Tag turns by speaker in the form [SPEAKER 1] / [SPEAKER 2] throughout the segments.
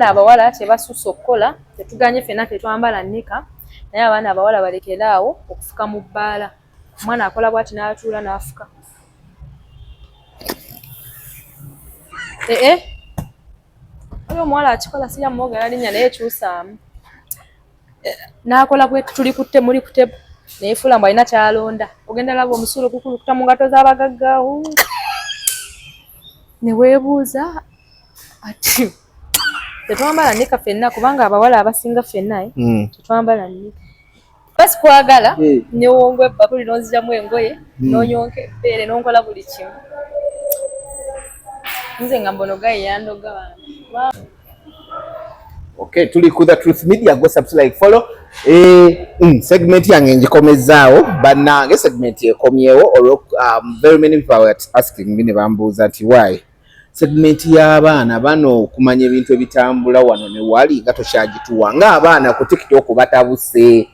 [SPEAKER 1] abawala tebasussa okukola tetuganye ffenna tetwambala nnika naye abaana abawala balekeraawo okufuka mu bbaala omwana akola bw'ati n'atuula n'afuka oli omuwala akikola sirya mumwogera linnya naye ekyusaamu n'akola bwe tuli kutte muli kutebo naye fuula mbu alina kyalonda ogenda laba omusulo gukulukuta mu ngato z'abagaggaawo ne weebuuza ati tetwambala nnika ffenna kubanga abawala abasinga ffenna tetwambala nnika basi kwagala newongwa ebbakuli n'onziramu engoye n'onyonka ebbeere n'onkola buli kimu nze nga mbono gaye yandoga bantu
[SPEAKER 2] okay tuli ku The Truth Media go subscribe follow segment yange ngikomezaawo bannange segment ekomyewo very many people were asking me ne bambuuza ati why segment y'abaana bano okumanya ebintu ebitambula wano ne wali nga tokyagituwa ng'abaana ku TikTok batabuse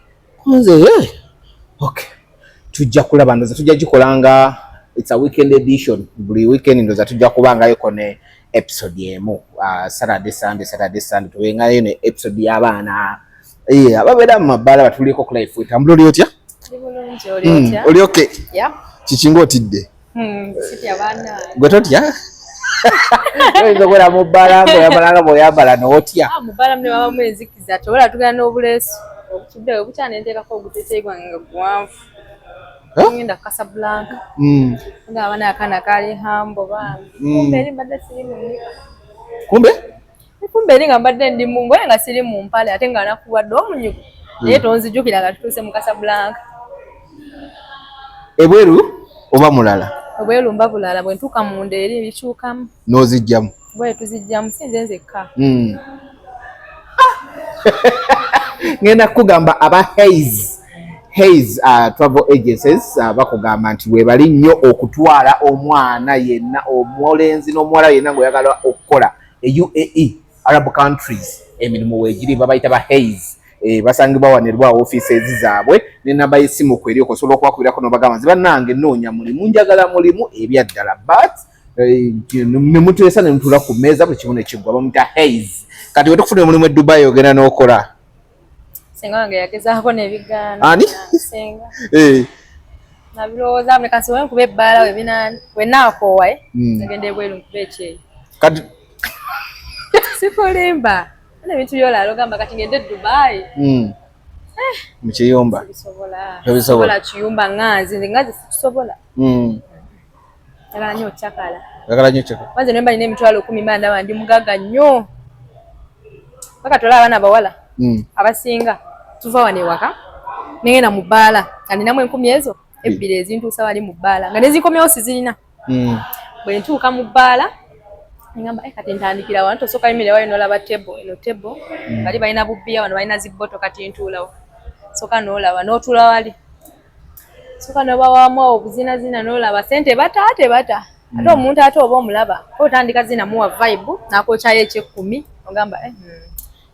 [SPEAKER 2] nze okay tujja kulaba ndoza tujja gikolanga it's a weekend edition buli weekend ndoza tujja kubangayo ne episode emu Saturday Sunday tubengayo ne episode y'abaana ababeera mu mabbaala batuliko ku life etambula oli otya oli okay kikinga otidde gwe totya oyinza okwera mu bbaala ngaoyambalanga bw'oyambala n'otya
[SPEAKER 1] mu bbaala mune babamu enzikiza tobola tugenda n'obuleesu obutuddewo bukyanenteekako oguteteyi gwange nga guwanvu ngenda Casablanca ng'abaana akaana kaali hambo bambi kumbe eri mbadde siri mu nnika kumbe eri nga mbadde ndi mu ngoye nga siri mu mpale ate nga nakuwadde omunyugu naye tonzijukira nga tutuuse mu Casablanca
[SPEAKER 2] ebweru oba mulala
[SPEAKER 1] obweru mba bulala bwe ntuuka munda eri bikyukamu
[SPEAKER 2] n'ozijjamu
[SPEAKER 1] bwe tuzijjamu si nze nzekka
[SPEAKER 2] ngenda kugamba aba Hayes travel agencies bakugamba nti webali nnyo okutwala omwana yenna omulenzi n'omuwala yenna ng'oyagala okukola UAE Arab countries emirimu weegiri babayita ba Hayes basangibwa wanerwa offices zaabwe ne namba y'essimu kweri okusobola okubakubirako n'obagamba nti bannange nnoonya mulimu njagala mulimu ebyaddala but ne muteesa ne mutuula ku mmeeza buli kimu ne kiggwa bamuta Hayes kati we tukufuna omulimu e Dubai ogenda n'okola
[SPEAKER 1] senga wange yagezaako n'ebigaana
[SPEAKER 2] ani
[SPEAKER 1] senga nabirowooza muleka nsobola nkuba ebbaala wenaakoowa ngende ebweru nkuba ekyeyo
[SPEAKER 2] kati
[SPEAKER 1] sikolemba ebintu byolala ogamba kati ngende Dubai
[SPEAKER 2] mu kiyumba
[SPEAKER 1] tobisobola kiyumba nganzi nze situsobola njagala nnyo okyakala wanze nemba nina emitwalo 10 mba ndaba ndi mugaga nnyo paka tola abaana bawala abasinga tuva wano ewaka nengenda mu bbaala andinamu 10 ezo ebbiri ezintuusa wali mu bbaala nga nezinkomyewo sizirina bwe ntuuka mu bbaala ngamba kati ntandikira wano tosooka yimirewo nolaba eno tebo bali balina bubbiya wano balina zibboto kati ntuulawo sooka noolaba n'otuula wali sooka nobawamu obuzinazina noolaba sente bata ate omuntu ate oba omulaba otandika zinamuwa vibe n'akokyayo eky'ekkumi ogamba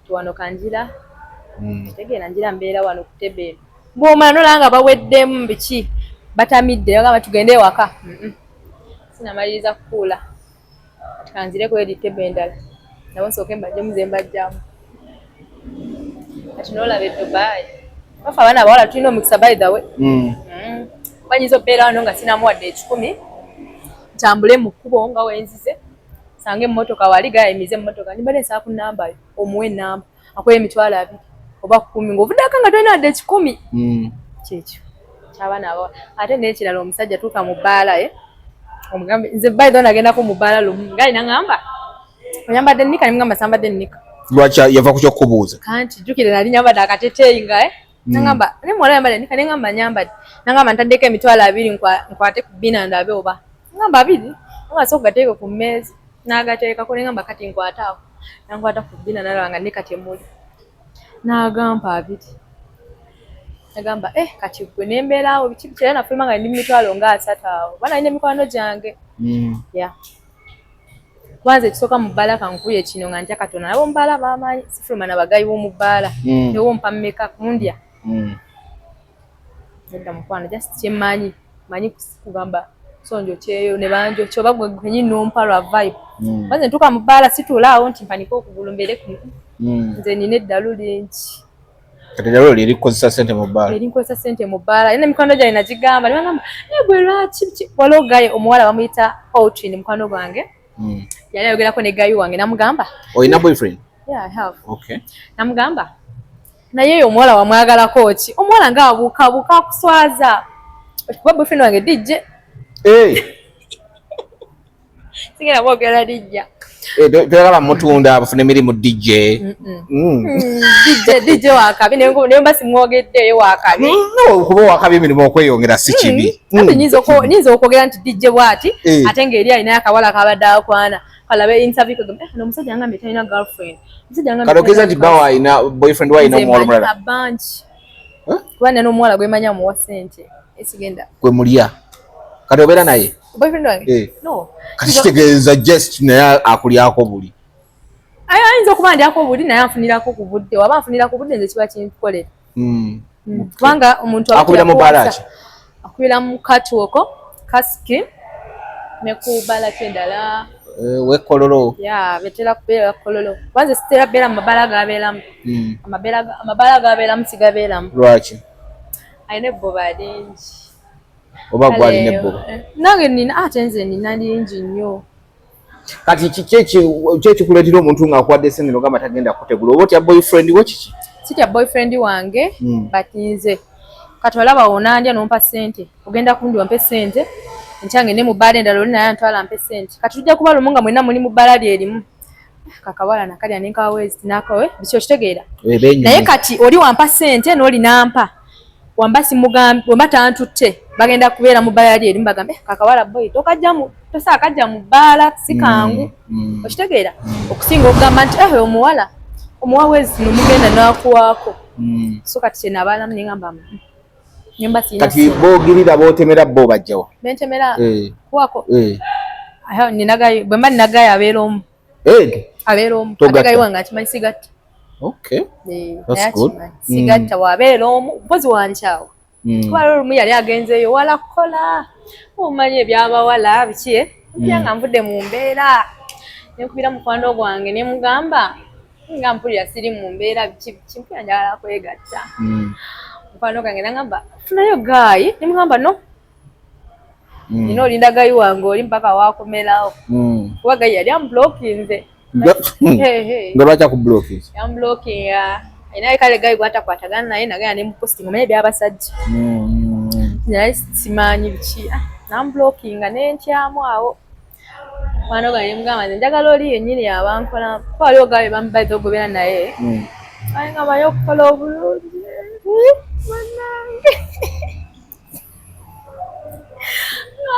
[SPEAKER 1] tiwano kanjira tegeera njira mbeera wano ku tebo eno bw'omala nolaba nga baweddemu biki batamidde bagamba tugende ewaka sinamaliriza kukuula kanzireko eri tebo endala nabo nsooke mbajjemu ze mbajjamu kati noolaba Dubai bafa abaana abawala tulina omukisa by the way banyiza obbeera wano nga sinamuwadde 10 ntambule mu kkubo nga wenzize sange emmotoka wali gayimize emmotoka nimbadde nsaba ku nnambayo omuwe ennamba akola emitwalo 2 oba 10 ng'ovuddako nga tolina wadde 10 kyekyo ky'abaana abawala ate n'ekirala omusajja tuuka mu bbaala omugambe nze by the way nagendako mu bbaala lumu nga alina ngamba oyambadde nnika nimugamba sambadde nnika
[SPEAKER 2] lwaki yava ku kyokkubuuza
[SPEAKER 1] kanti jjukire nali nyambadde akateteeyi nga nangamba ne muwala yambadde nnika nengamba nyambadde nangamba ntaddeko emitwalo 2 nkwate ku bbina ndabe oba ngamba 2 nga sooka gateeke ku mmeeza n'agateekako nengamba kati nkwataawo nankwata ku bbina nalaba nga nnika temuli n'agamba 2 nagamba kati gwe nembeeraawo biki era nafuluma nga ndi mu mitwalo nga 3 awo oba nalina emikwano gyange kubanza ekisooka mu bbaala kankuye kino nga ntya Katonda nabo mu bbaala bamaanyi sifuluma nabagayi b'omu bbaala newo mpa mmeka kundya edda mukwano just kyemmanyi manyi kugamba sonjo kyeyo ne banjo kyoba gwe kenyini nompa lwa vibe Maze ntuka mu bbaala situulaawo nti mpaniko okugulumbere ku nze nina eddalu lingi.
[SPEAKER 2] Kati eddalu lirikozesa ssente mu bbaala?
[SPEAKER 1] Lirikozesa ssente mu bbaala. Era emikono gyange nagigamba ne bagamba gwe lwaki waliwo gayi omuwala bamuyita Outrin mukwano gwange. Yali ayogerako ne gayi wange namugamba.
[SPEAKER 2] Oyina boyfriend?
[SPEAKER 1] Yeah, I have.
[SPEAKER 2] Okay.
[SPEAKER 1] Namugamba naye omuwala wamwagalako ki? Omuwala ng'abuukabuuka akuswaza. Kuba boyfriend wange DJ. Sigera boogera DJ.
[SPEAKER 2] Toyagala mutunda abafune emirimu DJ.
[SPEAKER 1] DJ wakabi naye mba simwogeddeyo wakabi.
[SPEAKER 2] Kuba wakabi emirimu okweyongera si kibi.
[SPEAKER 1] Kati nyinza okwogera nti DJ bw'ati ate ng'eri alinayo akawala kabadde akwana. Kalabe interview kagamba omusajja ngambye talina girlfriend.
[SPEAKER 2] Kalokeza nti bawa alina boyfriend wa ina omuwala omulala.
[SPEAKER 1] Kuba nina omuwala gwe manya amuwa ssente. Esigenda.
[SPEAKER 2] Gwe mulya. Kati obeera naye?
[SPEAKER 1] Boyfriend wange? No.
[SPEAKER 2] Kati kitegeeza just naye akulyako buli.
[SPEAKER 1] Ayinza okuba ndyako buli naye anfunirako ku budde. Waba anfunira ku budde nze kiba kinkolera. Kubanga omuntu
[SPEAKER 2] akubira mu bbaala ki?
[SPEAKER 1] Akubira mu Catwalk, Kasiki, ne ku bbaala ky'endala.
[SPEAKER 2] Wekkololo.
[SPEAKER 1] Yeah, betera kubeera Kololo. Kwanza sitera beera mu mabbaala gabeeramu. Amabbaala gabeeramu sigabeeramu.
[SPEAKER 2] Lwaki?
[SPEAKER 1] Ayina ebboba lingi.
[SPEAKER 2] Oba gwalina ebboba?
[SPEAKER 1] Nange nina ate nze nina lingi nnyo.
[SPEAKER 2] Kati kyekikuleetera omuntu ng'akuwadde ssente n'ogamba tagenda kutegula oba otya boyfriend wo kiki?
[SPEAKER 1] Sitya boyfriend wange but nze kati olaba wonandya n'ompa ssente ogenda kundi wampe ssente nkyange ne mu bbaala endala oli naye antwala mpe ssente kati tujja kuba lumu nga mwenna muli mu bbaala lyerimu kakawala nakalya nenkawezi tinakawe biki okitegeera naye kati oli wampa ssente n'oli nampa wamba simugambi wamba tantutte bagenda kubeera mu bbaala lyerimu bagambe kakawala boy tosaakajja mu bbaala si kangu okitegeera okusinga okugamba nti omuwawezi nomugenda nakuwaako so kati kyenabaalamu nengamba nyumba sina
[SPEAKER 2] kati boogirira bootemera bo bajjawa
[SPEAKER 1] bentemera kuwako ninagayo bwe mba ninagayo abeera omu atagayo wange akimanyi sigatta.
[SPEAKER 2] Okay, that's good.
[SPEAKER 1] Sigatta wabeera omu mpozi wankyawo kuba olumu yali agenzeeyo wala kukola omanyi ebyabawala biki nga nvudde mu mbeera nekubira mukwano gwange nemugamba nga mpulira siri mu mbeera kimpira njagala kwegatta mukwano gwange nagamba funayo gayi nemugamba no nina olinda gayi wange oli mpaka wakomerawo kuba gayi yali amblokinze
[SPEAKER 2] nga lwaki akublokinze
[SPEAKER 1] yamblokinga naye kale gayi gwatakwatagana naye nagaya nemuposting omanyi ebyabasajja naye simanyi biki namblokinga nentyamu awo mwana gwange nemugamba nze njagala oli yennyini yabankola kuba waliwo gayi bambaidde ogobeera naye aye nga manyi okukola obulungi bannange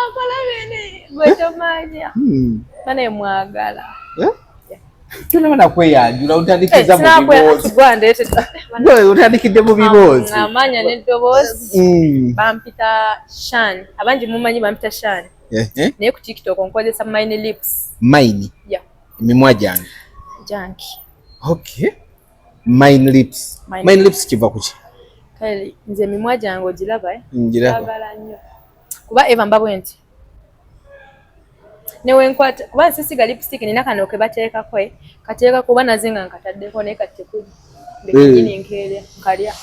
[SPEAKER 1] akola bene gwe tomanya naye mwagala
[SPEAKER 2] tunabona kweyanjula otandikiza mu biboozi otandikidde mu biboozi
[SPEAKER 1] amanya n'eddoboozi bampita Shan abangi mumanyi bampita Shan naye ku TikTok nkozesa Mine Lips.
[SPEAKER 2] Mine?
[SPEAKER 1] Yeah.
[SPEAKER 2] Emimwa gyange?
[SPEAKER 1] Janki.
[SPEAKER 2] Okay. Mine Lips. Mine Lips kiva kuki?
[SPEAKER 1] Kale nze emimwa gyange ogiraba
[SPEAKER 2] njiraba
[SPEAKER 1] nnyo kuba eva mbabwe nti newenkwata kuba nsisiga lipstick nina kano ke bateekako kateeka kuba naze nga nkataddeko naye kati tekuli mbekanyini nkeerya nkalya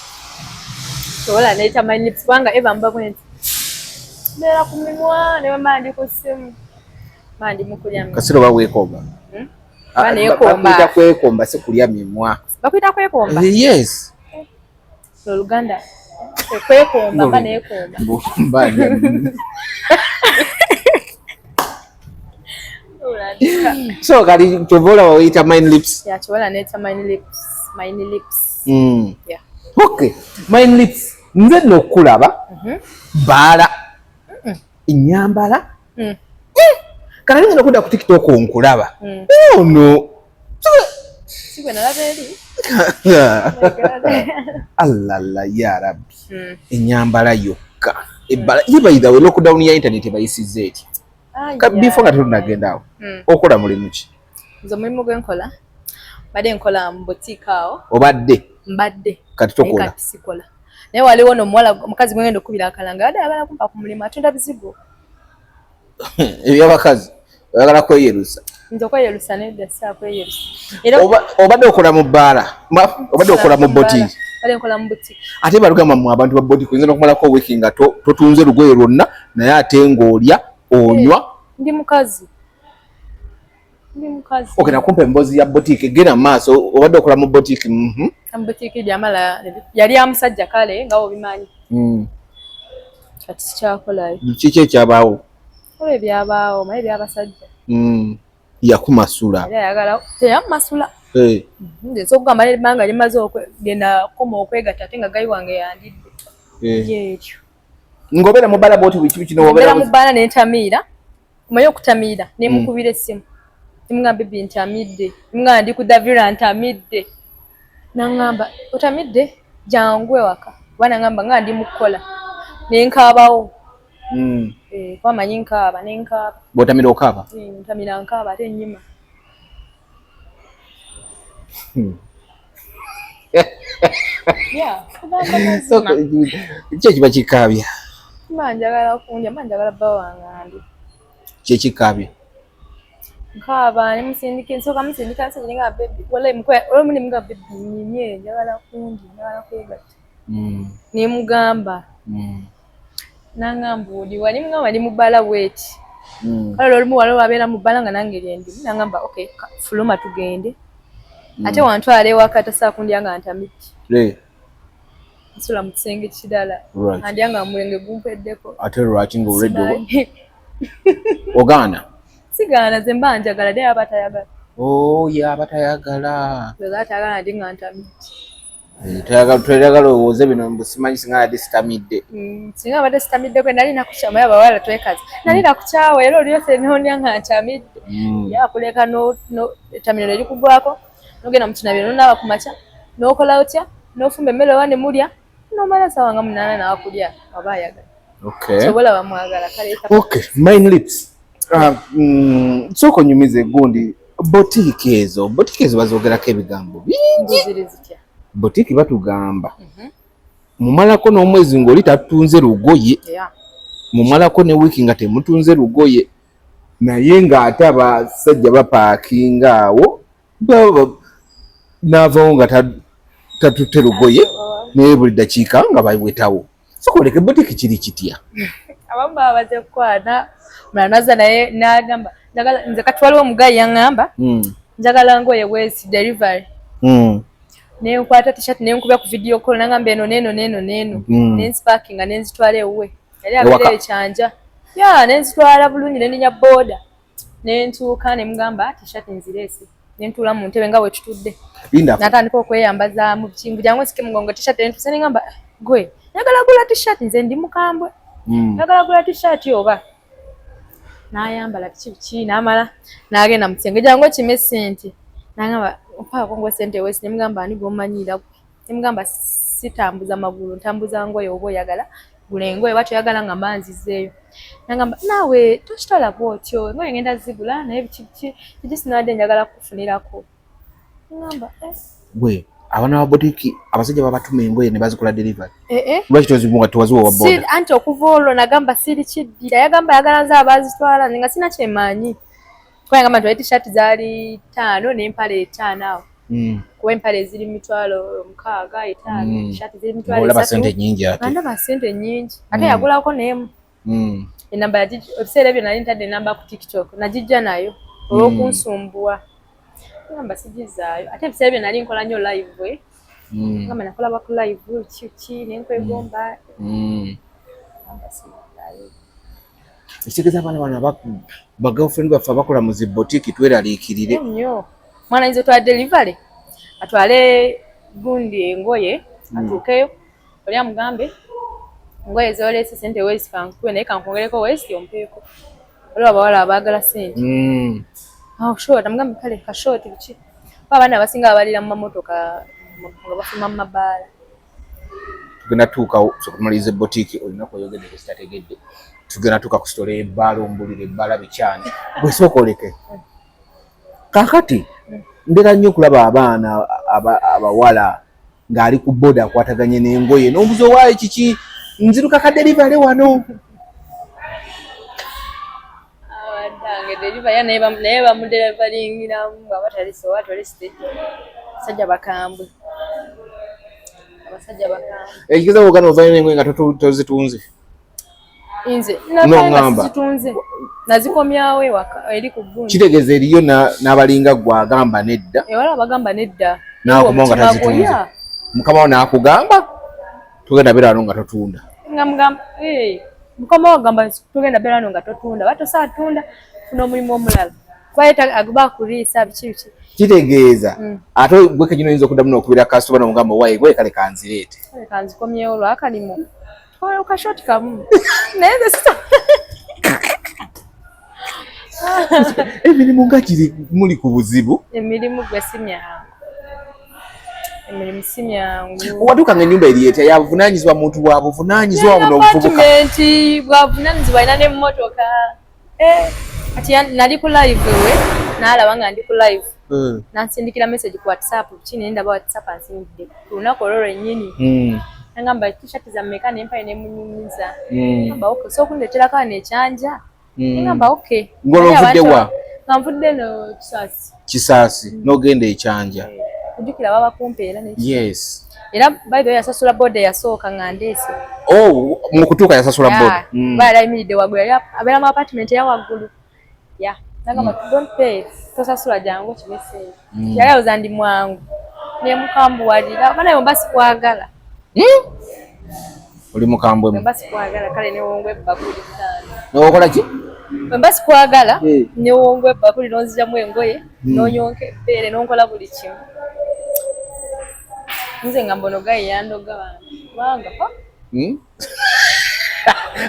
[SPEAKER 1] sobola neeta Mine Lips kubanga eva mbabwe nti mbeera ku mimwa ne bamba ndi ku ssimu mandi mukulya
[SPEAKER 2] kasiro baweekomba bakwita kwekomba si kulya mimwa
[SPEAKER 1] bakwita kwekomba
[SPEAKER 2] yes
[SPEAKER 1] Oluganda kwekomba mba neekomba
[SPEAKER 2] so kali chovola waita Mine Lips
[SPEAKER 1] ya chovola neeta Mine Lips yeah
[SPEAKER 2] okay Mine Lips nze nokulaba bala inyambala kana nze nokuda ku TikTok onkulaba no
[SPEAKER 1] sigwe nalaba eri
[SPEAKER 2] Allah ya rabbi inyambala yokka ebala yibayida we lockdown ya internet bayisize eti before nga tunagendawo okola mulimu ki
[SPEAKER 1] nze mulimu gwenkola badde nkola mu boutique awo
[SPEAKER 2] obadde
[SPEAKER 1] mbadde
[SPEAKER 2] kati tokola
[SPEAKER 1] kati sikola naye waliwo n'omuwala omukazi gwengenda okubira akalanga adde ayagala kumpa ku mulimu atunda bizigo
[SPEAKER 2] ebyabakazi oyagala kweyerusa
[SPEAKER 1] nzo kwa yerusalemu dasa kwa yerusalemu
[SPEAKER 2] obadde okola mu bbala obadde okola mu boutique
[SPEAKER 1] bale nkola mu boutique
[SPEAKER 2] ate balugamba mu abantu ba boutique nzo nokumalako weeki nga totunze lugoye lwonna naye ate ng'olya onywa
[SPEAKER 1] ndi mukazi
[SPEAKER 2] okay nakumpa emboozi ya boutique genda mu maaso obadde okola mu boutique
[SPEAKER 1] boutique jamala yali amusajja kale nga obimanyi kati kyakolayo
[SPEAKER 2] kiki ekyabaawo
[SPEAKER 1] ole byabaawo maye byabasajja
[SPEAKER 2] yakumasula
[SPEAKER 1] yagala teyamasula nze okugamba nebanga limaze okugenda koma okwegatta ate nga gayi wange yandidde yeekyo
[SPEAKER 2] ng'obeera mu bbala bwoti biki kino
[SPEAKER 1] obeera mu bbala nentamiira omaye okutamiira nemukubira essimu nimugamba bibi ntamidde nimugamba ndi ku davira ntamidde nangamba otamidde jangu ewaka kuba nangamba nga ndi mukukola nenkaabawo kwamanyi nkaaba nenkaaba
[SPEAKER 2] bw'otamira okaaba
[SPEAKER 1] ntamira nkaaba ate ennyima
[SPEAKER 2] ki ekiba kikaabya
[SPEAKER 1] manjagala kunja manjagala bba wange andi
[SPEAKER 2] kyekikaabya
[SPEAKER 1] nkaaba nemusindika nsooka musindika nsenga bebi olomuli mga bebi nyinye njagala kungi njagala kwegatta nemugamba nangamba oli wali mugamba ndi mubbala bweti kale olumu waliwo wabeera mu bbala nga nange lyendi nangamba okay fuluma tugende ate wantwala ewaka tasakundya nga ntamidde nsula mu kisenge kirala andya nga mulenge gumpeddeko
[SPEAKER 2] ate lwaki ngaoledde ogaana
[SPEAKER 1] sigaana ze mba njagala naye aba tayagala
[SPEAKER 2] yaba tayagala
[SPEAKER 1] atayagala ndi nga ntamidde
[SPEAKER 2] toyagala owooze bino mbusimanyi singa yadde sitamidde
[SPEAKER 1] singa abadde sitamidde kwe nali nakukyamu maye abawala twekaze nali nakukyawa era olyose nondya nga ntamidde yakuleka etamiro nerikugwako nogenda mukinabiro nonaaba kumakya nokola otya nofumba emmere owa nemulya nomala sawa nga 8 nawakulya aba ayagala sobola bamwagala kale
[SPEAKER 2] mine lips sooka onyumize gundi boutique ezo bazogerako ebigambo bingi boutique batugamba mumalako n'omwezi ng'oli tatunze lugoye mumalako ne wiiki nga temutunze lugoye naye ng'ate abasajja bapaakinga awo naavawo nga tatutte lugoye naye buli dakiika nga bawetawo sokoleka boutique kiri kitya
[SPEAKER 1] abamu babaze kukwana mulanaza naye nagamba nze katwaliwo omugayi yaŋŋamba njagala ngoye wesi delivery nenkwata t-shirt nenkubya ku video call nangamba eno neno nensparkinga nenzitwala ewuwe yali abeera ekyanja nenzitwala bulungi nendinya boda nentuuka nemugamba t-shirt nzireese nentuula mu ntebe nga bwetutudde natandika okweyambaza mu kingu jangu nsike mugongo t-shirt nentuse nengamba gwe njagala gula t-shirt nze ndi mukambwe njagala gula t-shirt oba nayambala biki namala nagenda mu kisenge jangu ekime sente nangamba mpaako ngwe sente wesi nemugamba ani gwomanyira gwe nemugamba sitambuza magulu ntambuza ngoye oba oyagala gula engoye oba toyagala nga manzizeeyo nangamba naawe tokitwala bwotyo engoye ngenda zigula naye biki sinadde njagala kufunirako nangamba
[SPEAKER 2] gwe abaana ba boutique abasajja babatuma engoye ne bazikola delivery lwaki towaziwa wa boda
[SPEAKER 1] anti okuva olwo nagamba siri kiddira yagamba yagala nze abazitwala nga sina kyemanyi kwayagamba nti t-shirt zaali 5 n'empale 5 awo kuba empale ziri 6,5 t-shirt ziri 3
[SPEAKER 2] olaba sente nyingi
[SPEAKER 1] ndaba sente nyingi ate yagulako n'emu enamba ebiseera ebyo nali ntadde enamba ku TikTok nagijja nayo olw'okunsumbuwa ngamba sigizaayo ate ebiseera ebyo nali nkola nnyo live ngamba nakola baku live ki nenkwegomba
[SPEAKER 2] ekitegeeza abaana bano bagirlfriend baffe abakola mu zi boutique tweraliikirire
[SPEAKER 1] nnyo mwana yinza otwala delivery atwale gundi engoye atuukeyo oli amugambe engoye zoleese sente wesi kankuwe naye kankwongereko wesi ompeeko waliwo abawala abaagala sente short amugambe kale kashort biki abaana abasinga abalira mu mamotoka nga bafuma mu mabaala
[SPEAKER 2] tugenda tuukawo sokumaliriza boutique olina kweyogedde kitategedde tugenda tuuka ku sitole y'ebbaala ombulira ebbaala bikyani bwesooka oleke kakati ndera nnyo okulaba abaana abawala ng'ali ku boda akwataganye n'engoye n'obuzo waayo kiki nziruka kaderivale wano
[SPEAKER 1] deliver naye bamudeliveringira abatali so watali stage abasajja bakambwe
[SPEAKER 2] ekigezo ogana ovaayo n'engoye nga tozitunze
[SPEAKER 1] nze nagamba zitunze nazikomyawo ewaka eri ku gunju
[SPEAKER 2] kitegeeza eriyo n'abalinga gwe agamba nedda
[SPEAKER 1] ewala abagamba nedda
[SPEAKER 2] n'akoma nga tazitunze mukama wo n'akugamba tugenda beerano nga totunda
[SPEAKER 1] nga mugamba mukama wo agamba tugenda beerano nga totunda batosaatunda funa omulimu omulala kuba bakuliisa biki
[SPEAKER 2] kitegeeza ate gwe kenyini oyinza okuddamu n'okubira kasitoba n'omugamba wayi gwe kale kanzireete
[SPEAKER 1] kale kanzikomyewo lwakalimu okashoti kamu naye
[SPEAKER 2] emirimu nga kiri muli ku buzibu
[SPEAKER 1] emirimu gwe si myangu
[SPEAKER 2] watuukanga ennyumba eri etya yabuvunaanyizibwa muntu wa buvunaanyizibwa buno obuvubuka
[SPEAKER 1] bwabuvunaanyizibwa alina n'emmotoka kati nali ku live we n'alaba nga ndi ku live nansindikira message ku WhatsApp kini ndaba WhatsApp ansindikire ku lunaku olwo lwennyini ngamba t-shirt za mmeka n'empale n'emunyumiza ngamba okay so kundeterako n'ekyanja ngamba okay
[SPEAKER 2] ng'olonvudde wa
[SPEAKER 1] nga nvudde no
[SPEAKER 2] kisaasi n'ogenda ekyanja
[SPEAKER 1] kujjukira baba kumpeera
[SPEAKER 2] yes
[SPEAKER 1] era by the way yasasula boda yasooka nga ndeese
[SPEAKER 2] mu kutuuka yasasula boda
[SPEAKER 1] bali ayimiridde waggulu yali abeera mu apartment ya waggulu nagamba don't pay tosasula jangu kibeseeyo yali awoza ndi mwangu nemukambuwalira banayo mba sikwagala
[SPEAKER 2] oli mukambwemu
[SPEAKER 1] mba sikwagala kale newongwa ebbakuli
[SPEAKER 2] nowokola ki
[SPEAKER 1] mba sikwagala newongwa ebbakuli nonziramu engoye nonyonka ebbeere nonkola buli kimu nze nga mbono gaye yandoga wanga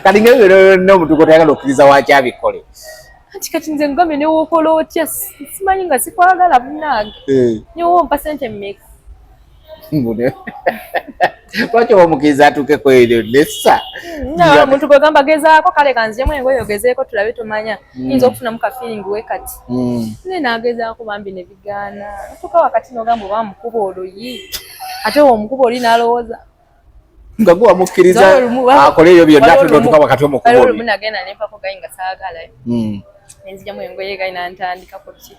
[SPEAKER 2] kati ngebyo n'omutuko tayagala okkiriza wakyabikole
[SPEAKER 1] kati nze ngambye newokola otya simanyi nga sikwagala bunaage newompa sente mmeka lwaki omukkiriza atuukeko eryo nessa omuntu gwegamba gezaako kale kanziremu engoye ogezeeko tulabe tumanya yinza okufunamu kafiringi we kati ne nagezaako bambi ne bigaana atuuka wakati nogamba oba mukuba oluyi ate omukuba oli n'alowooza
[SPEAKER 2] nga gwe wamukkiriza akole ebyo byonna ate notuka wakati omukuba oli
[SPEAKER 1] olumu nagenda nempako gayi nga saagalayo nenziryamu engoye gayi nantandikako ki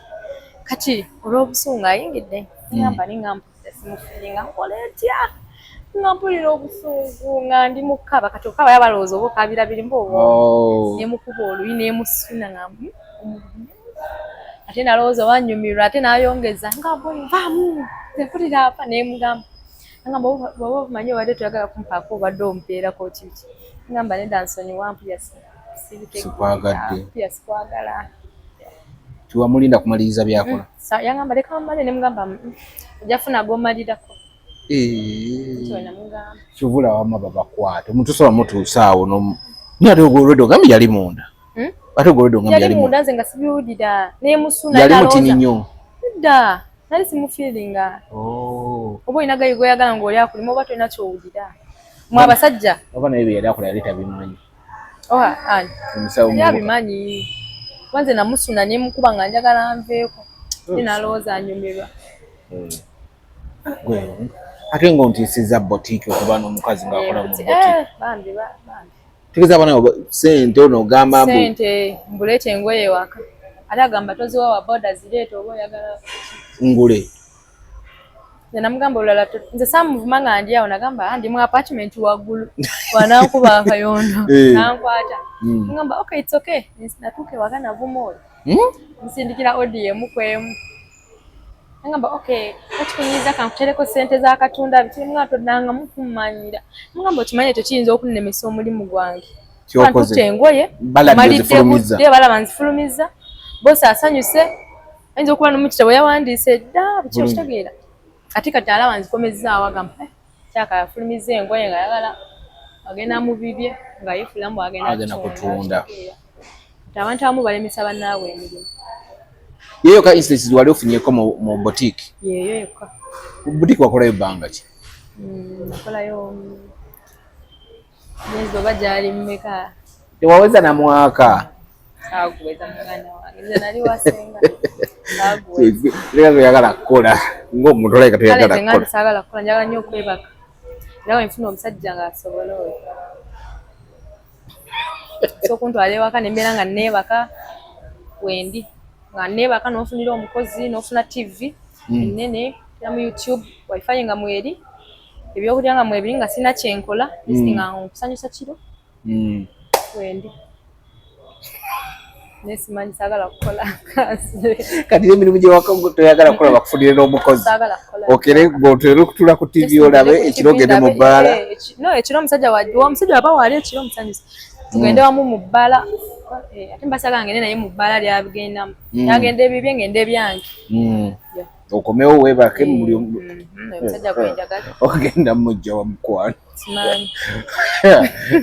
[SPEAKER 1] kati olw'obusungu ayingidde ngamba ningamba simufiringa nkola etya nga mpulira obusungu nga ndi mukaba kati okaba yabalowooza oba okabira birimba obwo nemukuba oluyi nemusuna nga ate nalowooza wanyumirwa ate nayongeza nga vaamu mpulira apa nemugamba ngamba bwoba obumanyi obadde toyagala kumpaako obadde ompeerako kiki ngamba nedda nsonyiwa mpulira sikwagala
[SPEAKER 2] tiwamulinda kumaliriza byakola
[SPEAKER 1] yangamba leka mmale nemugamba ojafuna gomalirako
[SPEAKER 2] kivula wama babakwata omuntu sobola mutuusaawo naye ate ogolwedde ogambye yali munda ate ogolwedde ogambye
[SPEAKER 1] yali munda nze nga sibiwulira nemusuna
[SPEAKER 2] yali mutini nnyo
[SPEAKER 1] dda nali simufiiringa oba olina gayi gweyagala ng'oli akulima oba tolina kyowulira mwe abasajja
[SPEAKER 2] oba naye bye yali akola yali tabimanyi
[SPEAKER 1] yali abimanyi wanze namusuna nemukuba nga njagala nveeko nalowooza anyumirwa
[SPEAKER 2] ate ng'ontiisiza botiiki okuba n'omukazi ng'akola mu botiiki
[SPEAKER 1] bambi
[SPEAKER 2] tegeza abana sente onogamba
[SPEAKER 1] sente mbuleeta engoye waka ate agamba toziwa wa boda zireeta oba oyagala
[SPEAKER 2] ngule
[SPEAKER 1] nze namugamba olulala nze saamuvuma nga ndi awo nagamba ndi mu apartment waggulu wanankuba akayondo nankwata ngamba okay it's okay natuuka ewaka navuma oyo nsindikira ODM kwemu ngamba okay okikunyiza kankutereko sente zakatunda bitimwa todanga mukumanyira ngamba okimanyi ekyo kiyinza okunnemesa omulimu gwange tute engoye malidde budde balaba nzifulumiza bosi asanyuse ayinza okuba n'omukita bwe yawandiise dda biki okitegeera ate kati alaba nzikomezaawo agamba kyaka yafulumiza engoye nga yagala agenda mubibye nga yefulamu agenda
[SPEAKER 2] kutunda
[SPEAKER 1] abantu abamu balemesa bannaabwe emirimu
[SPEAKER 2] yeyo ka instances wali ofunyeeko mu boutique
[SPEAKER 1] yeyo yokka
[SPEAKER 2] boutique wakolayo bbanga ki
[SPEAKER 1] nakolayo myezi oba gyali mmeka
[SPEAKER 2] tewaweza na mwaka
[SPEAKER 1] saguweza muganda wange nze nali wasenga
[SPEAKER 2] leka toyagala kukola ng'omuntu olabika toyagala kukola
[SPEAKER 1] saagala kukola njagala nnyo okwebaka era wenfuna omusajja ng'asobola oyo so okuntwala ewaka nembeera nga neebaka wendi nga nebaka n'ofunira omukozi n'ofuna TV ennene ya mu YouTube wifi nga mweri ebyokulya nga mwebiri nga sina kyenkola nga nkusanyusa kiro wendi nesimanyi sagala kukola kazi
[SPEAKER 2] kati emirimu gye waka toyagala kukola bakufunire n'omukozi okere ng'otera okutula ku TV olabe ekiro ogende mu bbaala
[SPEAKER 1] no ekiro omusajja waba waali ekiro omusanyusa tugende wamu mu bbaala ate mbasagala ngende naye mu bbaala lyabigendamu yagenda ebibye ngende ebyange
[SPEAKER 2] okomewo weebake muli
[SPEAKER 1] omusajja gwenjagala
[SPEAKER 2] ogenda mujja wa mukwano
[SPEAKER 1] simanyi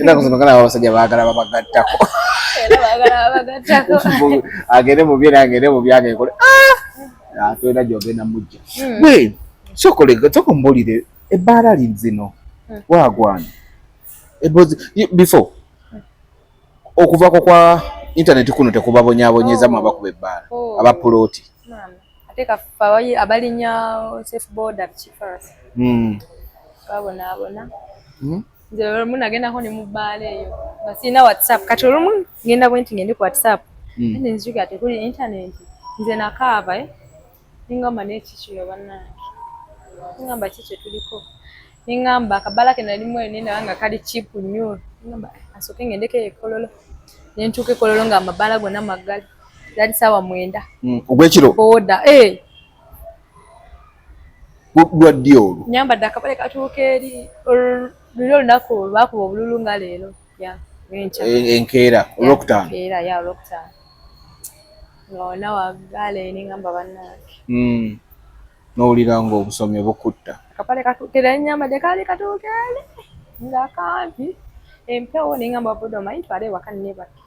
[SPEAKER 2] era kuzonogala abasajja baagala babagattako agende mu bye nagende mu byange nkole atwera gyogenda mujja bwe sokombulire ebbaala zino wagwana before okuvako kwa internet kuno tekubabonyabonyezamu abakuba ebbaala abapuloti
[SPEAKER 1] ate kafa abalinya safe border chifas babona nze olumu nagendako ne mu bbaala eyo basina WhatsApp kati olumu ngenda bwenti ngende ku WhatsApp ende nzuka tekuli internet nze nakaaba ningamba n'ekikiro bannange ningamba kiki tuliko ningamba akabala ke nalimu nenda wanga kali cheap nnyo ningamba asoke ngendeko ekololo nentuuka ekololo nga amabaala gonna magali zali sawa 9
[SPEAKER 2] ogwekiro
[SPEAKER 1] boda
[SPEAKER 2] lwa ddi olwo
[SPEAKER 1] nyambadde akabale katuuka eri luli olunaku olwakuba obululu nga leero
[SPEAKER 2] enkeera olwokutaano
[SPEAKER 1] nga wonna wagale ningamba bannange
[SPEAKER 2] n'owulira nga obusomi bukutta
[SPEAKER 1] akapale katuukera nyambadde kaali katuuka eri nga kampi empewo ningamba boda omanyi twale ewaka nnebaka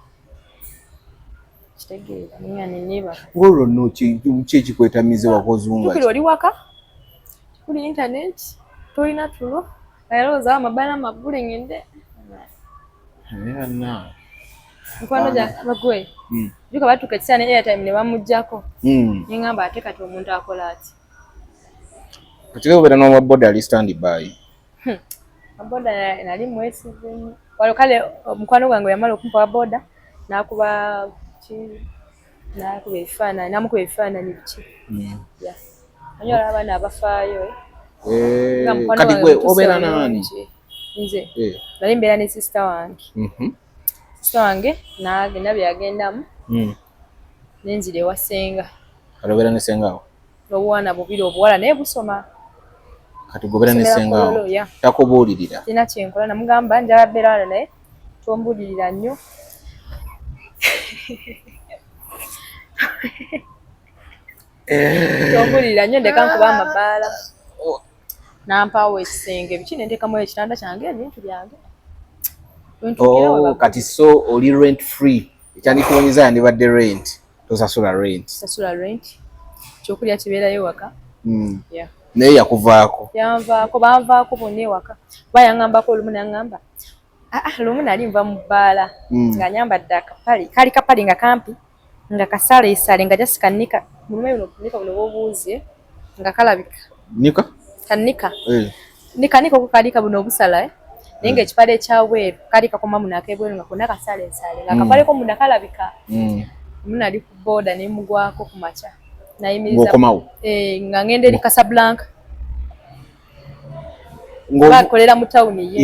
[SPEAKER 1] kitegeera ninga nenebaka
[SPEAKER 2] olwo nno ki ekikwetamize wakozunga
[SPEAKER 1] tukiri oli waka kuli internet tolina tulo ayalowooza amabaala magule ngende mukwano gyabagwe juka batuuka ekiseera ne airtime ne bamuggyako ningamba ate kati omuntu akola ati
[SPEAKER 2] katiga obeera n'omaboda ali stand by
[SPEAKER 1] maboda nali mwesizemu walo kale omukwano gwange yamala okumpa boda nakuba namukuba ebifaananyi biki anyola abaana abafaayo
[SPEAKER 2] kati gwe obeera nani
[SPEAKER 1] nze nali mbeera ne sister wange nagenda byagendamu nenzira ewa ssenga
[SPEAKER 2] kati obeera ne ssengawo
[SPEAKER 1] obwana bubiri obuwala naye busoma
[SPEAKER 2] kati gobeera ne ssengawo takubuulirira
[SPEAKER 1] tina kyenkola namugamba njala beera wala naye tombuulirira nnyo tombulira nnyo ndeka nkuba amabaala nampaawo ekisenge biki nentekamu ekitanda kyange ebintu byange
[SPEAKER 2] kati so oli rent free ekyandikuwonyeza yandibadde rent tosasula rent kyokulya kibeerayo waka naye yakuvaako
[SPEAKER 1] yanvaako banvaako bonna ewaka kuba yaŋŋambako olumu naŋŋamba lumu nali nva mu bbaala nga nyambadde akapale kali kapale nga kampi nga kasaleesale nga jasikanika mulume buno buno bwobuuze nga kalabika kanika nikanika okukalika buno obusala naye ngaekipale ekyabweru kali kakoma muno akebweru nga konna kasaleesale nga akapale ko munda kalabika lumu nali ku booda nemugwako ku makya nayimiriza nga ngenda eri Casablanca bakolera mu tawuni ye